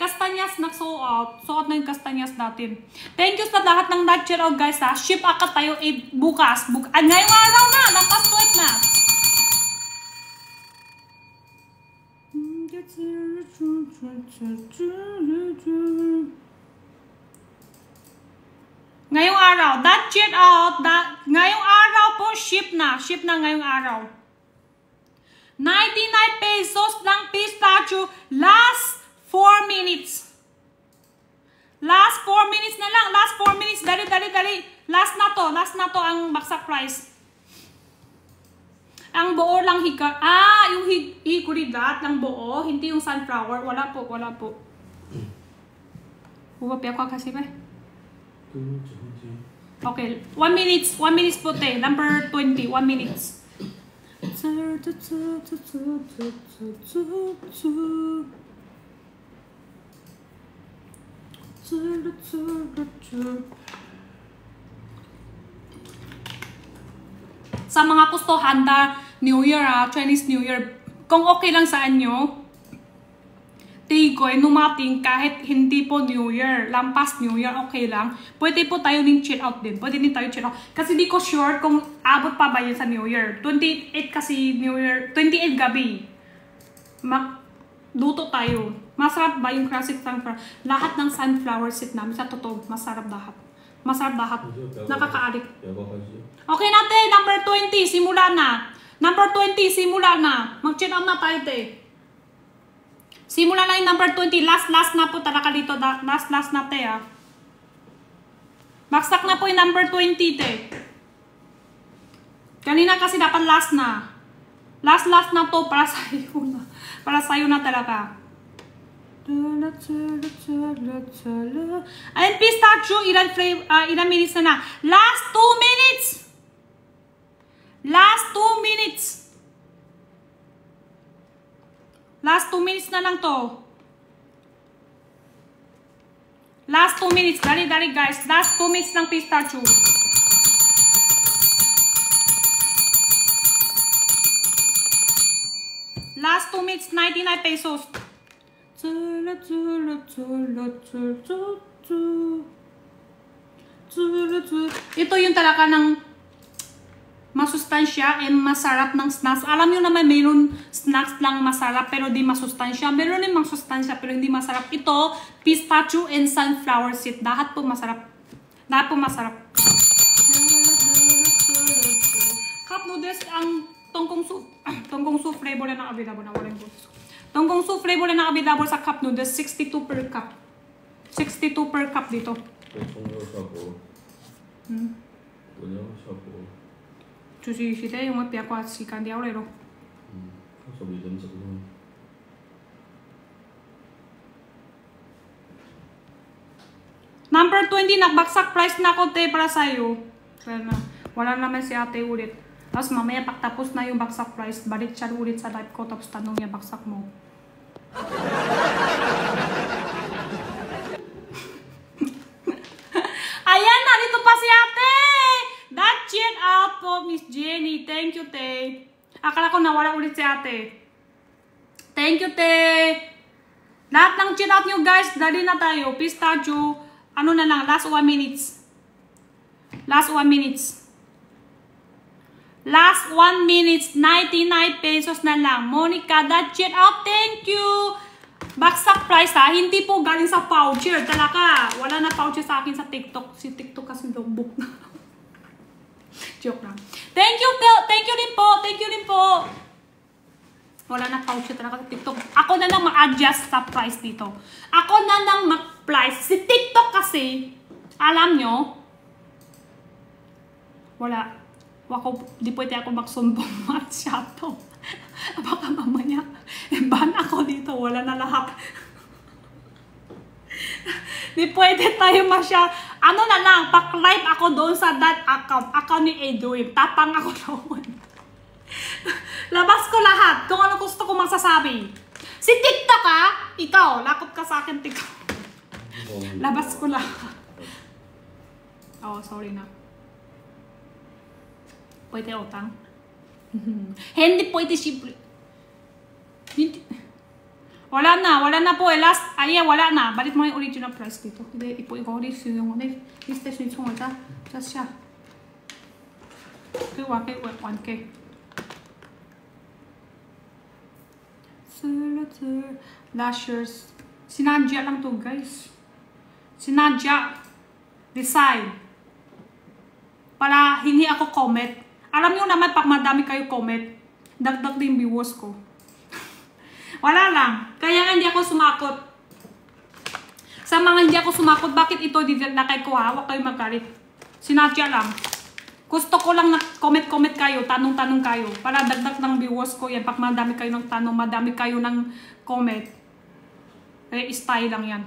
Kastanyas, nagsuot. Suot na yung kastanyas natin. Thank you sa lahat ng nag-check out guys ha. Ship akat tayo bukas. Ngayong araw na, napaswet na. Ngayong araw, that check out, ngayong araw po, ship na ngayong araw. 99 pesos lang pistachio, last 4 minutes. Last 4 minutes na lang, last 4 minutes, dali. Last na to ang baksak price. Ang buo lang yung hikuridat ng buo, hindi yung sunflower, wala po. Huwag ako kasi ba? Okay, 1 minutes po te, number 20, 1 minutes. Sa mga gusto handa New Year Chinese New Year, kung okay lang sa inyo, tigoy, numating kahit hindi po New Year, lampas New Year, okay lang. Pwede po tayo ng chill out din. Pwede din tayo chill out. Kasi di ko sure kung abot pa ba yun sa New Year. 28 kasi New Year, 28 gabi. Luto tayo. Masarap ba yung classic sunflower? Lahat ng sunflower seed namin, sa totoo, masarap lahat. Nakakaadik. Okay natin, number 20, simula na. Number 20, simula na. Mag-chill out na tayo, te. Simula na yung number 20. Last na po talaga dito. Last na te Baksak na po yung number 20 te. Kanina kasi dapat last na. Last na to para sa'yo na. Para sa'yo na talaga. Ayan, pistachio. Ilan minutes na. Last 2 minutes. Last 2 minutes. Last 2 minutes na lang to. Last 2 minutes. Dali guys. Last 2 minutes ng pistachio. Last 2 minutes, 99 pesos. Ito yung talaga ng masustansya and masarap ng snacks. Alam nyo naman, mayroon snacks lang masarap pero di masustansya. Mayroon din masustansya pero hindi masarap. Ito, pistachio and sunflower seed. Lahat po masarap. Cup noodles, ang tongkong soup flavor na available na walang gusto. Tongkong soup flavor na available sa cup noodles, 62 per cup. 62 per cup dito. 주시 시대 영어 비약과 시간 디아오레로. Number 20, nagbaksak price na ko te para sa'yo. Wala naman si ate ulit. Tapos mamaya pagtapos na yung baksak price, balik siya ulit sa live ko tapos tanong niya baksak mo. Ayan na, dito pa si ate! That check out po, Miss Jenny. Thank you, te. Akala ko nawala ulit si ate. Thank you, te. Lahat ng check out nyo, guys. Dali na tayo. Pistachio. Ano na lang, last 1 minutes. Last 1 minutes. Last 1 minutes, 99 pesos na lang. Monica, that check out. Thank you. Baksak price ha. Hindi po galing sa voucher. Talaga. Wala na voucher sa akin sa TikTok. Si TikTok kasi logbook na. Joke lang. Thank you din po. Wala na voucher talaga sa TikTok. Ako na lang ma-adjust sa price dito. Ako na lang mag-price. Si TikTok kasi, alam nyo, wala. Di pwede ako magsumbong masyado. Baka mamaya, ban ako dito. Wala na lahat. Di pwede tayo ano na lang, pak-live ako doon sa that account ni Edwin. Tapang ako doon. Labas ko lahat kung ano gusto ko masasabi. Si TikTok ikaw, lakot ka sa akin TikTok. Labas ko lahat. Oh, sorry na. Pwede utang? Hindi pwede simple. Wala na po eh. Last, wala na. Balik mo yung original price dito. Hindi, ipo-ikaw yung list test yung sunga. Just siya. Okay, 1K. Lashers. Sinadya lang to, guys. Sinadya. Design. Para hindi ako comment. Alam nyo naman, pag madami kayo comment, dagdag din viewers ko. Wala lang. Kaya hindi ako sumakot. Sa mga hindi ako sumakot, bakit ito dinakay ko ha? Huwag kayo magalit. Sinadya lang. Gusto ko lang na comment kayo, tanong kayo. Para dagdag ng viewers ko yan. Pag madami kayo ng tanong, madami kayo ng comment. Eh, style lang yan.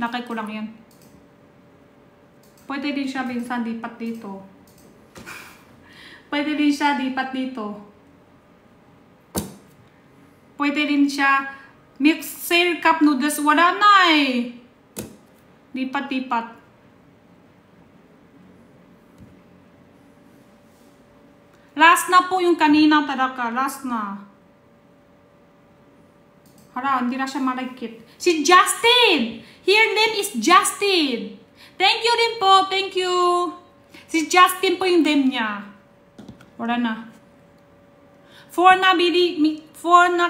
Nakay ko lang yan. Pwede din siya minsan lipat dito. Pwede din siya lipat dito. Pwede din siya mixer cup noodles. Wala na eh. Lipat-lipat. Last na po yung kanina talaga. Last na. Hala, hindi na siya malagkit. Si Justin! Her name is Justin. Thank you din po. Thank you. Si Justin po yung name niya. Wala na. 4 na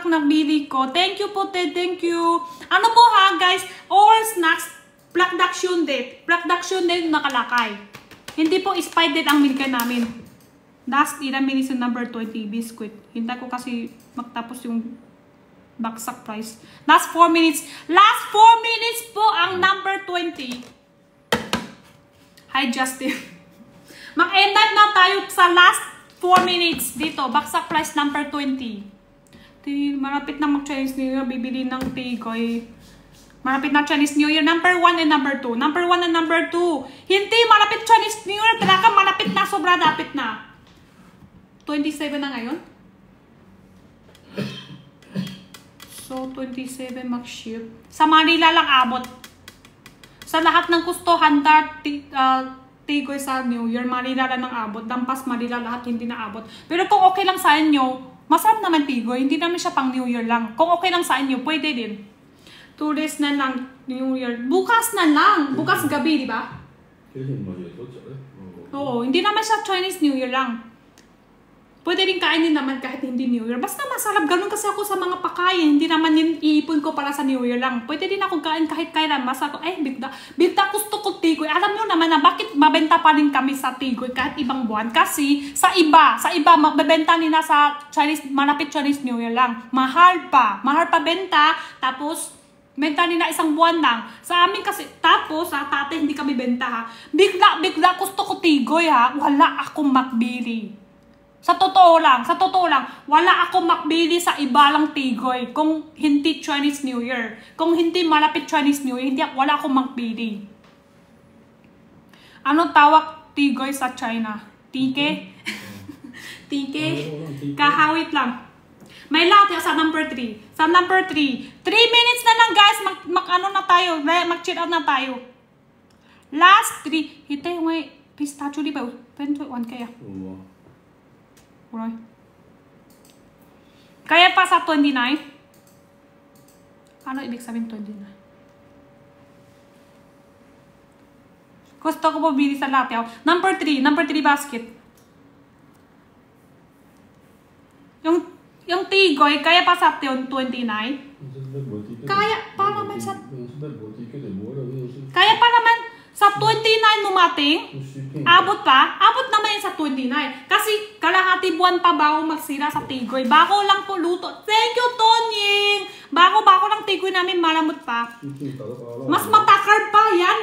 nabili ko. Thank you po, Ted. Thank you. Ano po ha, guys? All snacks, production date. Production date nakalakay. Hindi po expired date ang binigay namin. Last ilan minutes yung number 20 biscuit. Hindi ko kasi magtapos yung baksak price. Last 4 minutes. Last 4 minutes po ang number 20. Hi, Justin. Mag-end na tayo sa last 4 minutes dito. Baksak price number 20. Malapit na mag-Chinese New Year. Bibili ng tigoy. Malapit na Chinese New Year. Number 1 and number 2. Number 1 and number 2. Hindi, malapit Chinese New Year. Talaga malapit na. Sobra dapit na. 27 na ngayon. So, 27 mag-ship. Sa Manila lang abot. Sa lahat ng gusto, handa tigoy sa New Year. Manila lang ang abot. Dampas Manila lahat hindi na abot. Pero kung okay lang sa inyo, masarap naman tigoy. Hindi naman siya pang New Year lang. Kung okay lang sa inyo, pwede din. 2 days na lang New Year. Bukas na lang. Bukas gabi, di ba? Oo, hindi naman siya Chinese New Year lang. Pwede rin kainin naman kahit hindi New Year. Basta masarap. Ganun kasi ako sa mga pakain. Hindi naman yun iipon ko para sa New Year lang. Pwede din ako kain kahit kailan. Masarap. Ay, bigla gusto ko tigoy. Alam nyo naman na bakit mabenta pa rin kami sa tigoy kahit ibang buwan. Kasi sa iba, mabibenta nila sa Chinese, malapit Chinese New Year lang. Mahal pa. Mahal pa benta. Tapos, benta nila isang buwan lang. Sa amin kasi, tapos, tate, hindi kami benta ha. Bigla gusto ko tigoy ha. Wala akong makbili. Sa totoo lang, wala akong makbili sa iba lang tigoy kung hindi Chinese New Year. Kung hindi malapit Chinese New Year, wala akong makbili. Ano tawag tigoy sa China? Tike? Tike? Kahawit lang. May lahat sa number 3. Sa number 3. 3 minutes na lang guys, mag-ano na tayo, mag-chill out na tayo. Last 3. Hintay, may pistachio di ba? 21 kaya. Right. Kaya pa sa 29? Ano ibig sabihin 29? Gusto ko bumili sa latte. Number 3 basket. Yung tigoy, kaya pa sa 29? Kaya pa naman sa... Kaya pa naman sa 29 lumating? Abot pa? Abot naman yun sa 29. Kasi kalahati buwan pa bago magsira sa tigoy. Bago lang po luto. Thank you, Tonying! Bago lang tigoy namin malamot pa. Mas matakar pa yan.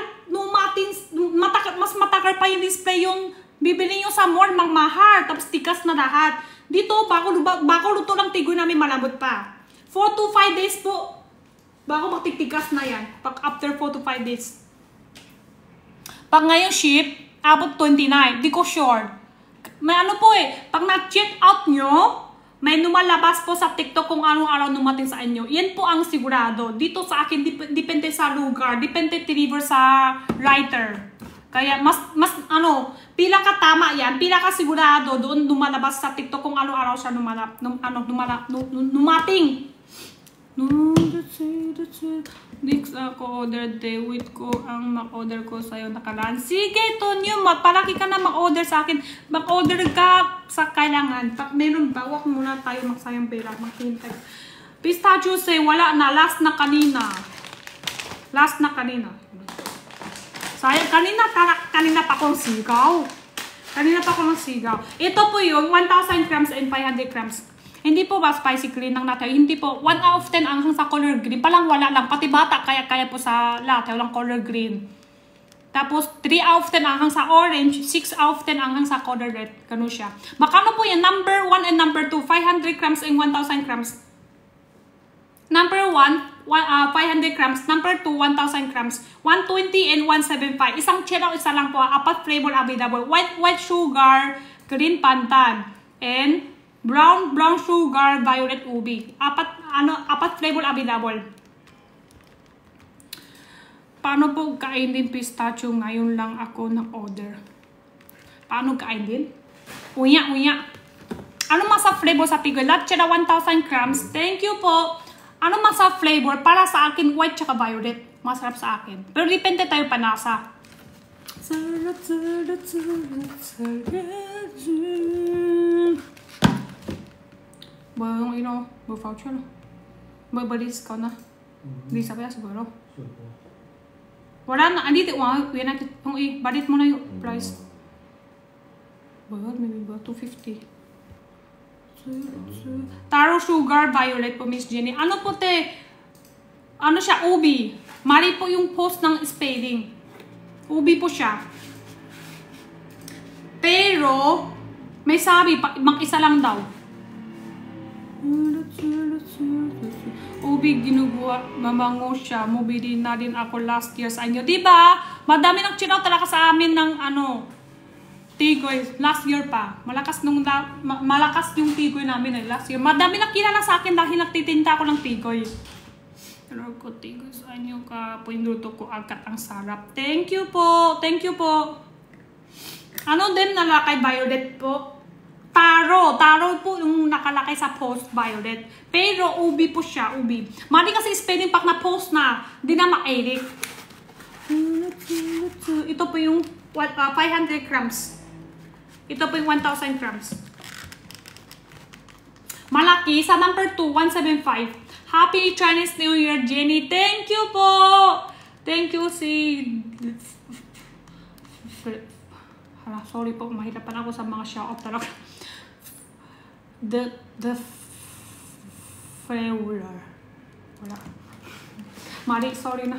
Mas matakar pa yung display yung bibili nyo sa mall, mahal. Tapos tikas na lahat. Dito, bago luto lang tigoy namin malamot pa. 4 to 5 days po. Bago magtitigas na yan. Pag after 4 to 5 days. Pag ngayon ship, abot 29. Di ko sure. May ano po eh. Pag na-check out nyo, may lumalabas po sa TikTok kung anong araw numating sa inyo. Yan po ang sigurado. Dito sa akin, depende sa lugar. Depende deliver sa writer. Kaya mas pila ka tama yan, pila ka sigurado doon lumalabas sa TikTok kung ano araw siya numating. Next ako order day, wait ko ang mag-order ko sa'yo nakalaan. Sige, Tonyo, palagi ka na mag-order sa akin. Mag-order ka sa kailangan. Pag meron ba, wag muna tayo magsayang pera, maghintay. Pistachio say, wala na, last na kanina. Sayang, kanina pa akong sigaw. Ito po yung 1,000 grams and 500 grams. Hindi po ba spicy green ng latte? Hindi po. 1 out of 10 ang sa color green. Palang wala lang. Pati bata kaya po sa latte. Walang color green. Tapos 3 out of 10 ang sa orange. 6 out of 10 ang sa color red. Ganun siya. Makano po yan? Number 1 and number 2. 500 grams and 1,000 grams. Number 1, 500 grams. Number 2, 1,000 grams. 120 and 175. Isang chelo, isa lang po. 4 flavor available. White sugar, green pandan, and brown sugar, violet ubi. 4 flavor available. Paano po kainin pistachio? Ngayon lang ako nag-order. Paano kainin? Uya. Ano masa flavor sa tigoy? Latte na 1,000 grams. Thank you po. Ano masa flavor? Para sa akin, white tsaka violet. Masarap sa akin. Pero depende tayo panasa. Yung voucher. Babalis ka na. Hindi sabi siguro. Wala na. Andito. Balit mo na yung price. Maybe ba? 250. Taro sugar, violet po, Miss Jenny. Ano po te? Ano siya? Ubi. Mali po yung post ng spelling. Ubi po siya. Pero, may sabi, mag-isa lang daw. Ubi, ginubuha. Mamango siya. Mubili na din ako last year sa inyo. Diba? Madami nang chinaw talaga sa amin ng tigoy, last year pa. Malakas yung tigoy namin last year. Madami na kilala sa akin dahil nagtitinta ako ng tigoy. Pero ko tigoy sa inyo ka po induto ko agad ang sarap. Thank you po. Ano din nalakay violet po? Taro po yung nakalakay sa post violet. Pero ubi po siya, ubi. Mali kasi spelling pag na post na, di na ma-edit. Ito po yung 500 grams. Ito po yung 1,000 grams. Malaki. Sa number 2, 175. Happy Chinese New Year, Jenny. Thank you po. Thank you, sorry po. Mahirapan ako sa mga shout-out talaga. The flavor. Wala. Mali, sorry na.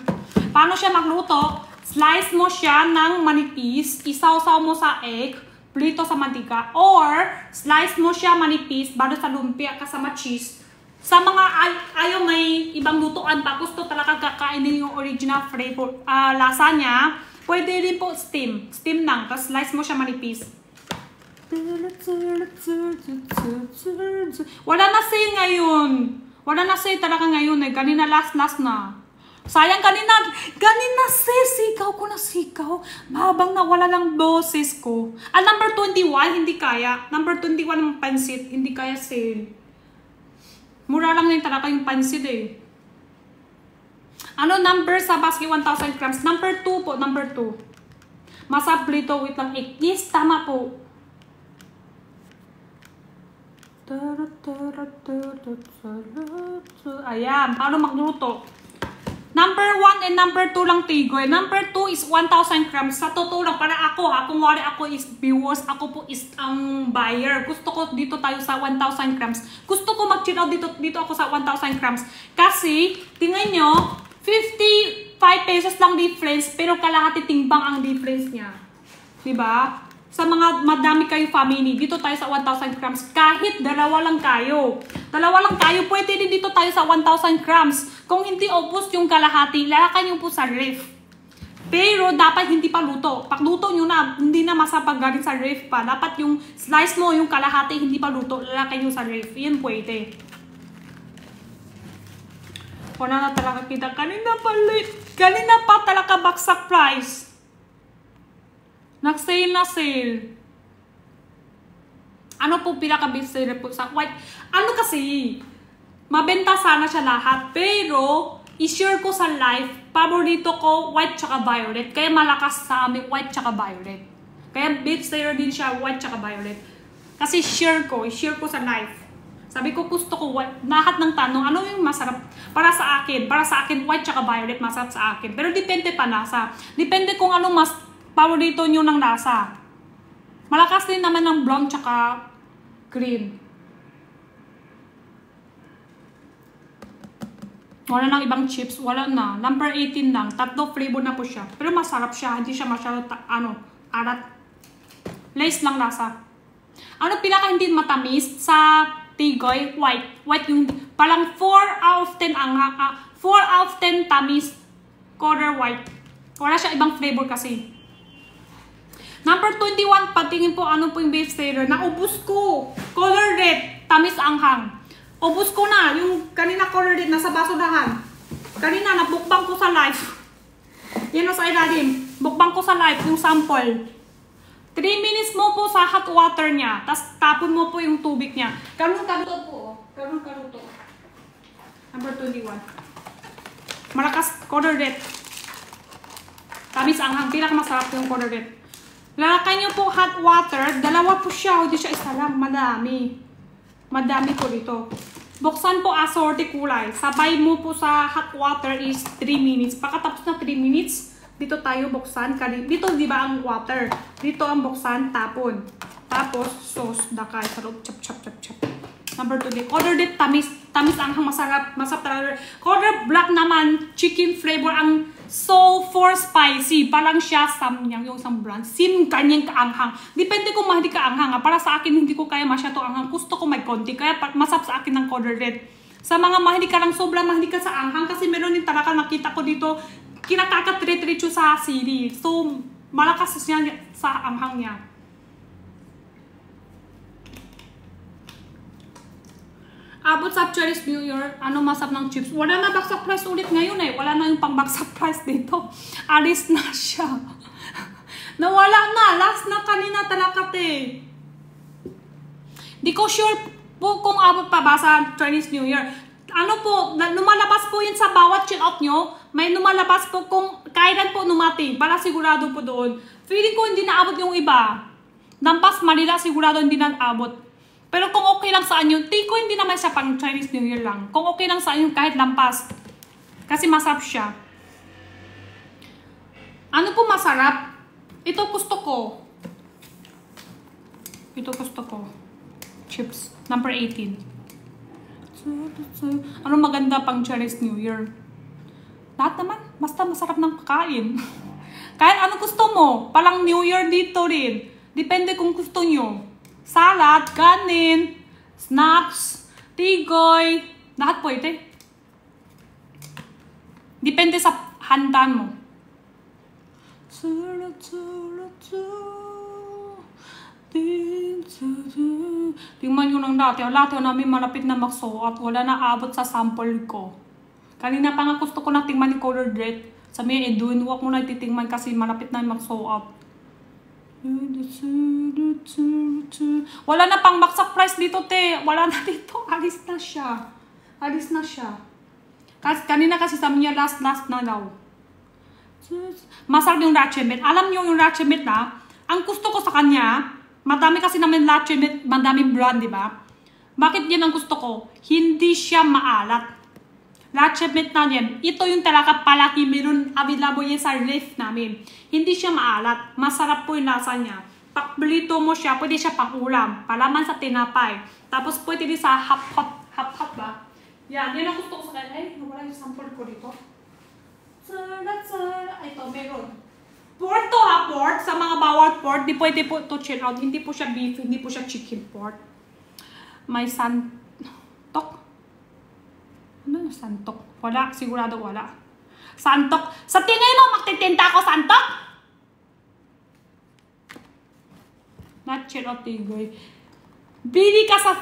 Paano siya magluto? Slice mo siya ng manipis. Isaw-saw mo sa egg. Prito sa mantika, or slice mo siya manipis, bado sa lumpia kasama cheese. Sa mga ayaw may ibang lutuan pa, gusto talaga kakainin yung original flavor, lasa niya, pwede rin po steam lang, tapos slice mo siya manipis. Wala na sale talaga ngayon kanina last na. Sayang kanina sigaw ko na sigaw. Habang nawala lang boses ko. Number 21, hindi kaya. Number 21 ng pansit, hindi kaya sale. Mura lang din talaga yung pansit eh. Ano number sa basket 1,000 grams? Number 2 po, number 2. Masablito with lang egg. Yes, tama po. Ayan, paano magluto? Number 1 and number 2 lang tigoy. Number 2 is 1,000 grams. Sa totoo lang, para ako kung wala ako is viewers, ako po is ang buyer. Gusto ko dito tayo sa 1,000 grams. Gusto ko mag-chill out dito ako sa 1,000 grams. Kasi, tingnan nyo, 55 pesos lang difference, pero kalahati timbang ang difference niya. Diba? Sa mga madami kayo family, dito tayo sa 1,000 grams. Kahit dalawa lang kayo, pwede din dito tayo sa 1,000 grams. Kung hindi ubos yung kalahati, lalakay nyo po sa ref. Pero dapat hindi pa luto. Pag luto nyo na, hindi na masapag galing sa ref pa. Dapat yung slice mo, yung kalahati, hindi pa luto, lalakay nyo sa ref. Yan pwede. Wala na talaga kita. Kanina pa talaga baksak price. Nag-sale na sale. Ano po pinaka-best seller po sa white? Ano kasi, mabenta sana siya lahat. Pero, i-share ko sa live, paborito ko white tsaka violet. Kaya malakas sa amin white tsaka violet. Kaya best seller din siya white tsaka violet. Kasi i-share ko sa live. Sabi ko gusto ko white. Lahat ng tanong, ano yung masarap para sa akin? Para sa akin, white tsaka violet masarap sa akin. Pero depende pa lasa. Depende kung anong mas paborito nyo ng lasa. Malakas din naman ng blonde tsaka green. Wala nang ibang chips. Wala na. Number 18 lang. 3 flavor na po siya. Pero masarap siya. Hindi siya masyado arat. Lace lang lasa. Ano pinaka hindi matamis sa Tigoy? White. White yung palang 4 out of 10 ang 4 out of 10 tamis. Color white. Wala siya ibang flavor kasi. Number 21, patingin po ano po yung best seller. Naubos ko. Color red, tamis anghang. Ubos ko na. Yung kanina color red, nasa basurahan. Kanina, nabukbang ko sa live. Yan o sa ilalim. Bukbang ko sa live, yung sample. 3 minutes mo po sa hot water niya. Tapos tapon mo po yung tubig niya. Ganun kaluto po. Ganun kaluto. Number 21. Malakas, color red. Tamis anghang. Pinakamasarap yung color red. Lalakay nyo po hot water. Dalawa po siya. Hindi siya isa lang. Madami. Madami po dito. Buksan po assorted kulay. Sabay mo po sa hot water is 3 minutes. Pagkatapos na 3 minutes, dito tayo buksan. Dito di ba ang water? Dito ang buksan. Tapon. Tapos sauce. Dakay sa loob. Chop, chop, chop, chop. Number 2. Color dip tamis. Tamis ang masarap. Masarap talaga. Color black naman. Chicken flavor ang so for spicy. Palang siya samyang yung isang brand. Sim kanyang kaanghang. Depende kung mahindi kaanghang. Para sa akin, hindi ko kaya masyado anghang. Gusto ko may konti. Kaya masarap sa akin ng color red. Sa mga mahindi ka lang, sobrang mahindi ka sa anghang. Kasi meron din talaga nakita ko dito. Kinakakatrit-tritso sa sili. So, malakas siya sa anghang niya. Abot sa Chinese New Year, ano masarap ng chips? Wala na baksak price ulit ngayon eh. Wala na yung pang baksak price dito. Alis na siya. Nawala na. Last na kanina talaga eh. Di ko sure po kung abot pa ba sa Chinese New Year. Ano po, lumalabas po yun sa bawat check-out nyo. May lumalabas po kung kailan po numating. Para sigurado po doon. Feeling ko hindi naabot yung iba. Nampas Manila sigurado hindi naabot. Pero kung okay lang sa inyo, tiko hindi naman siya pang Chinese New Year lang. Kung okay lang sa inyo, kahit lampas. Kasi masarap siya. Ano po masarap? Ito gusto ko. Ito gusto ko. Chips. Number 18. Ano maganda pang Chinese New Year? Lahat naman. Basta masarap ng kakain. Kahit ano gusto mo. Palang New Year dito rin. Depende kung gusto nyo. Salad, kanin, snacks, tigoy, lahat pwede. Depende sa handaan mo. Tingnan nyo lang dati. Lahat namin malapit na mag-soap. Wala na abot sa sample ko. Kanina pa nga gusto ko na tingnan ni color red. Sabi niya, doon huwag mo na titingnan kasi malapit na mag-soap. Wala na pang baksak price dito, te. Wala na dito. Alis na siya. Alis na siya. Kanina kasi sabi niya last na daw. Masarap yung Ratchet. Alam niyo yung Ratchet na, ang gusto ko sa kanya, madami kasi namin Ratchet, madaming brand, di ba? Bakit yan ang gusto ko? Hindi siya maalat. Ratchet na yan. Ito yung talaga palaki. Meron available yan sa ref namin. Hindi siya maalat. Masarap po yung lasa niya. Pakblito mo siya, pwede siya pang ulam. Palaman sa tinapay. Tapos pwede din sa hot ba? Yan ang gusto ko sa kanya. Ay, nawala yung sample ko dito. Ito, meron. Pork to ha, pork. Sa mga bawal pork, di pwede po to chill out. Hindi po siya beef, hindi po siya chicken pork. May santok. Ano? Santok. Wala. Sigurado wala. Santok. Sa tingin mo, magtitinta ako, Santok? Not Chet of Tigoy. Bili ka sa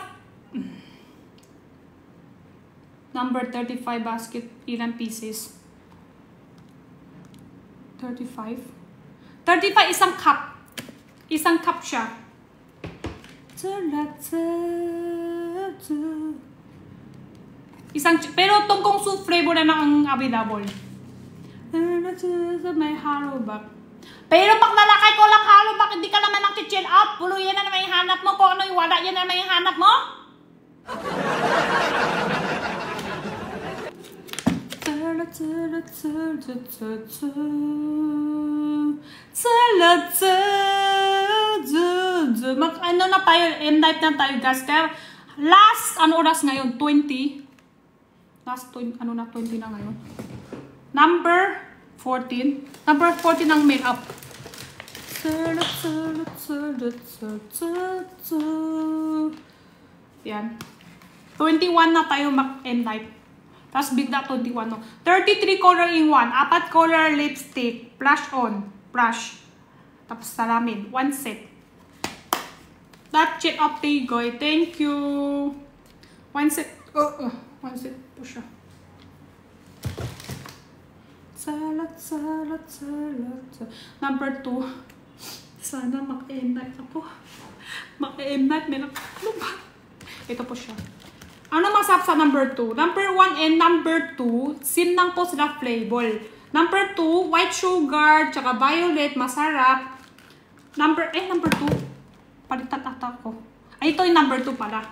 number 35 basket. Ilan pieces? 35? 35 isang cup. Isang cup siya. Isang, pero tong kung soup flavor na ang available. May halobak. Pero pag nalakay ko lang halobak, hindi ka naman nang-chill out. Pulo yan na naman yung hanap mo. Kung ano yung wala, yan na naman yung hanap mo. Ano na tayo, end-night na tayo, guys. Kaya, last, ano oras ngayon? 20. Last, 20, ano na, 20 na ngayon. Number 14. Number 14 ang make-up. Yan. 21 na tayo mag-end-night. Tapos bigla 21, no? 33 color in 1. 4 color lipstick. Blush on. Brush. Tapos salamin. 1 set. That Chet of Tigoy. Thank you. 1 set. 1 set po siya. Salat. Number 2. Sana mag-end-night ako. Mag-end-night. May ano ba? Ito po siya. Ano masarap sa number 2? Number 1 and number 2, same lang po sila flavor. Number 2, white sugar, tsaka violet, masarap. Number 2, palitan ata ko. Ay, ito yung number 2 pala.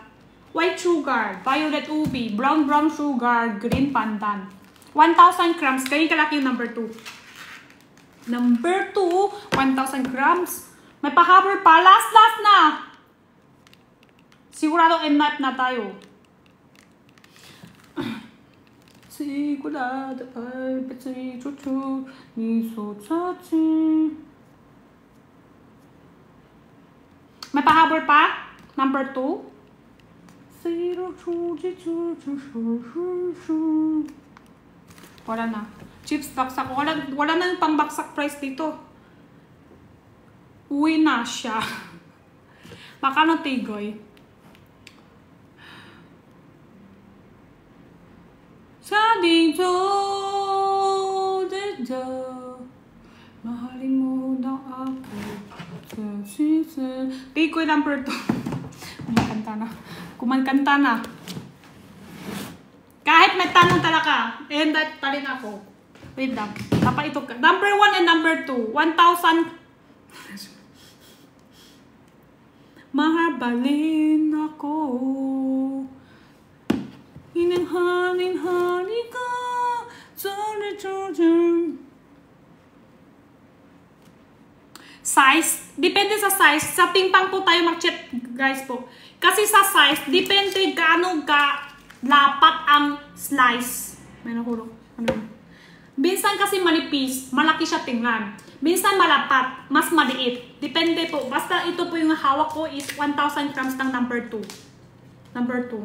White sugar, violet ubi, brown sugar, green pandan. 1,000 grams, ganyan kalaki yung number 2. Number 2, 1,000 grams. May pahabol pa, last na. Sigurado end night na tayo. Sigurado ay pati chuchu ni so chachi. May pahabol pa? Number 2. Wala na. Chips baksak. Wala na yung pangbaksak price dito. Uwi na siya. Makano Tigoy? Sabi ko, mahalin mo na ako. Tigoy number 2. Kumakanta na. Kahit may tanong talaga, and that pa rin ako. Wait lang. Tapa ito ka. Number 1 and number 2. 1,000. Mahabalin ako. Hinang-haling-hali ka. Size. Depende sa size. Sa pingpang po tayo mag-check, guys po. Kasi sa size, depende gaano ka lapat ang slice. May nahulog. Ano yun? Minsan kasi manipis, malaki siya tingnan. Minsan malapat, mas maliit. Depende po. Basta ito po yung hawak ko is 1,000 grams ng number 2. Number 2.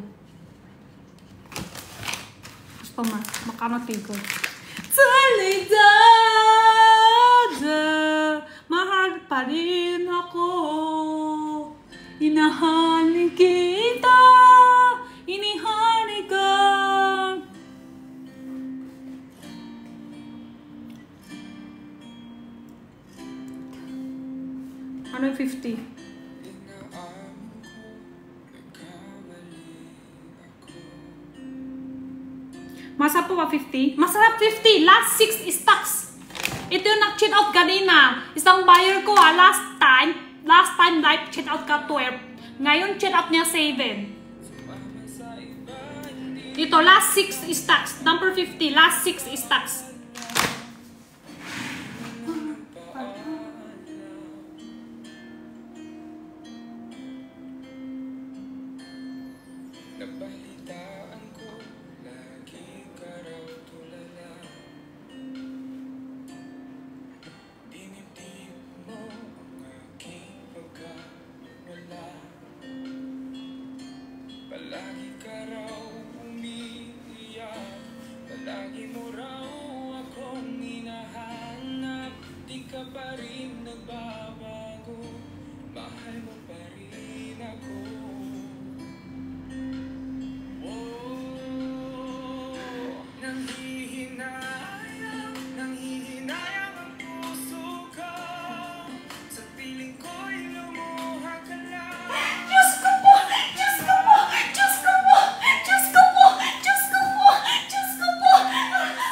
Gusto makano Tigoy. Mahal pa rin ako. Inahali kita. Inihali ka. Ano 50? Masarap po ba 50? Masarap 50. Last 6 stocks. Ito yung nag-cheat out kanina. Isang buyer ko last time live cheat out ka 12. Ngayon cheat out niya 7. Ito last 6 stocks. Number 50. Last 6 stocks. Palagi ka raw umiiyak rin nagbabago, mahal mo pa rin ako. Nanghihinayang ang puso ko, sa piling ko'y lumuha ka lang. Diyos ko po! Diyos ko po! Diyos ko po! Diyos ko po! Diyos ko po! Diyos ko po!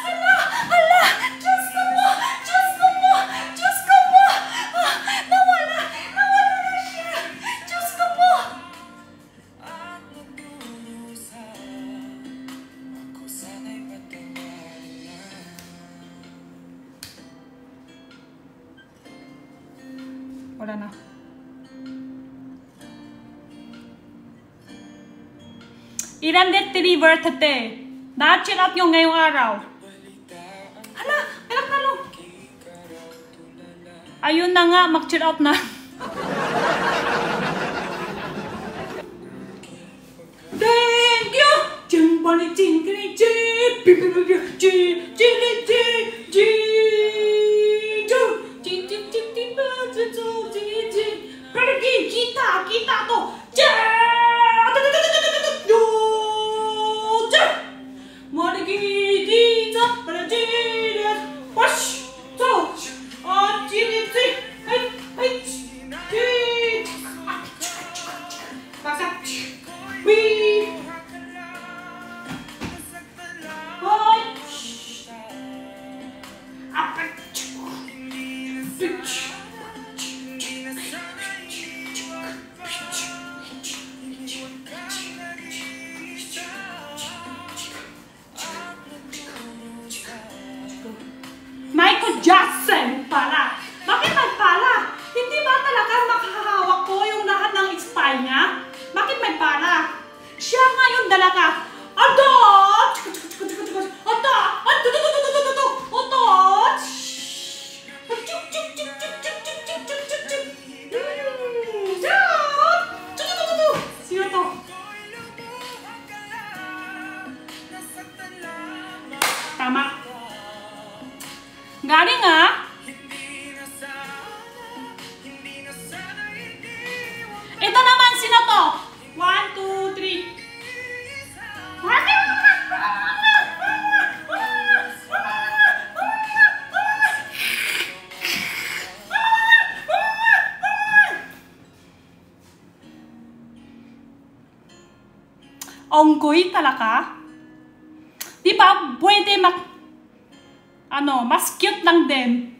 Ala! Ala! Diyos ko po! Diyos ko po! Diyos ko po! Nawala! Nawala na siya! Diyos ko po! At nagdurusa, ako sana'y patawarin na. Wala na. Irandet deliver today. Na-check out yung ngayong araw. Hala! Ilang talo? Ayun na nga, mag-check out na. Thank you! Jimbali jingli ji, bibibibib ji, jili ji, ji, ju, ji, ji, ji, ji, ba, ji, ju, ji, ji. Pergi kita, kita to. Ja, tu, tu, tu, tu, tu, tu, tu, ju, ja. Mari kita, pergi dia, wash, tu, jili ji, hai, hai, ji, bakat, wih. Michael Jackson pala. Bakit may pala? Hindi ba talaga makahawak ko yung lahat ng spine niya? Bakit may pala? Siya nga yung dalaga. Ado! Ado! Sino to? Tama. Galing ah. Ito naman, sino to? 1, 2, 3. Onggoy talaga? Di ba, pwede mas cute lang din.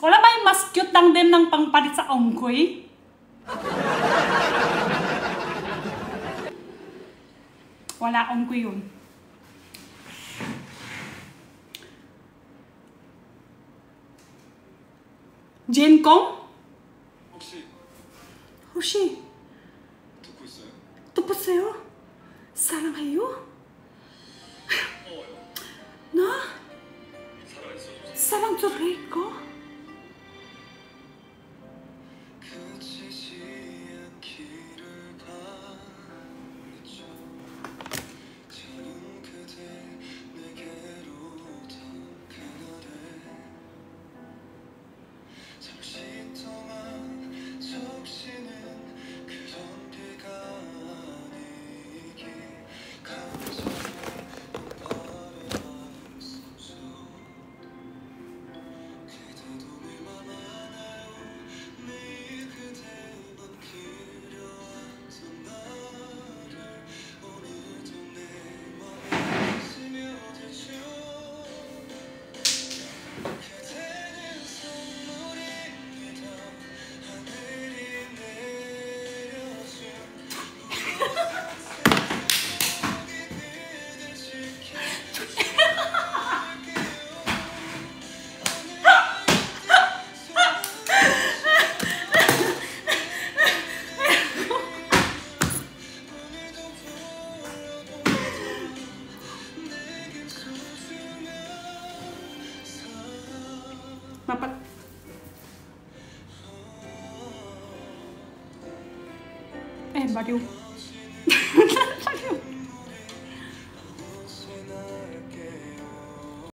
Wala ba yung mas cute lang din ng pangpalit sa onggoy? Wala, onggoy yun. Jenkong? 혹시 듣고 있어요? 또 봤어요? 사랑해요? 나? 살아있어. 사랑 좀 해이거? 그치지 않기를 바랬죠. 지금 그대 내게로 던 그날에 잠시 동안 적시는 그런 비가 아니길 감정을 바라봤었죠. 그대도 내맘 알아요. 매일 그대만 그려왔던 나를 오늘도 내 맘에 스며들죠. 그대는 선물입니다. 하늘이 내려준 그댈 Dapat. Baliw.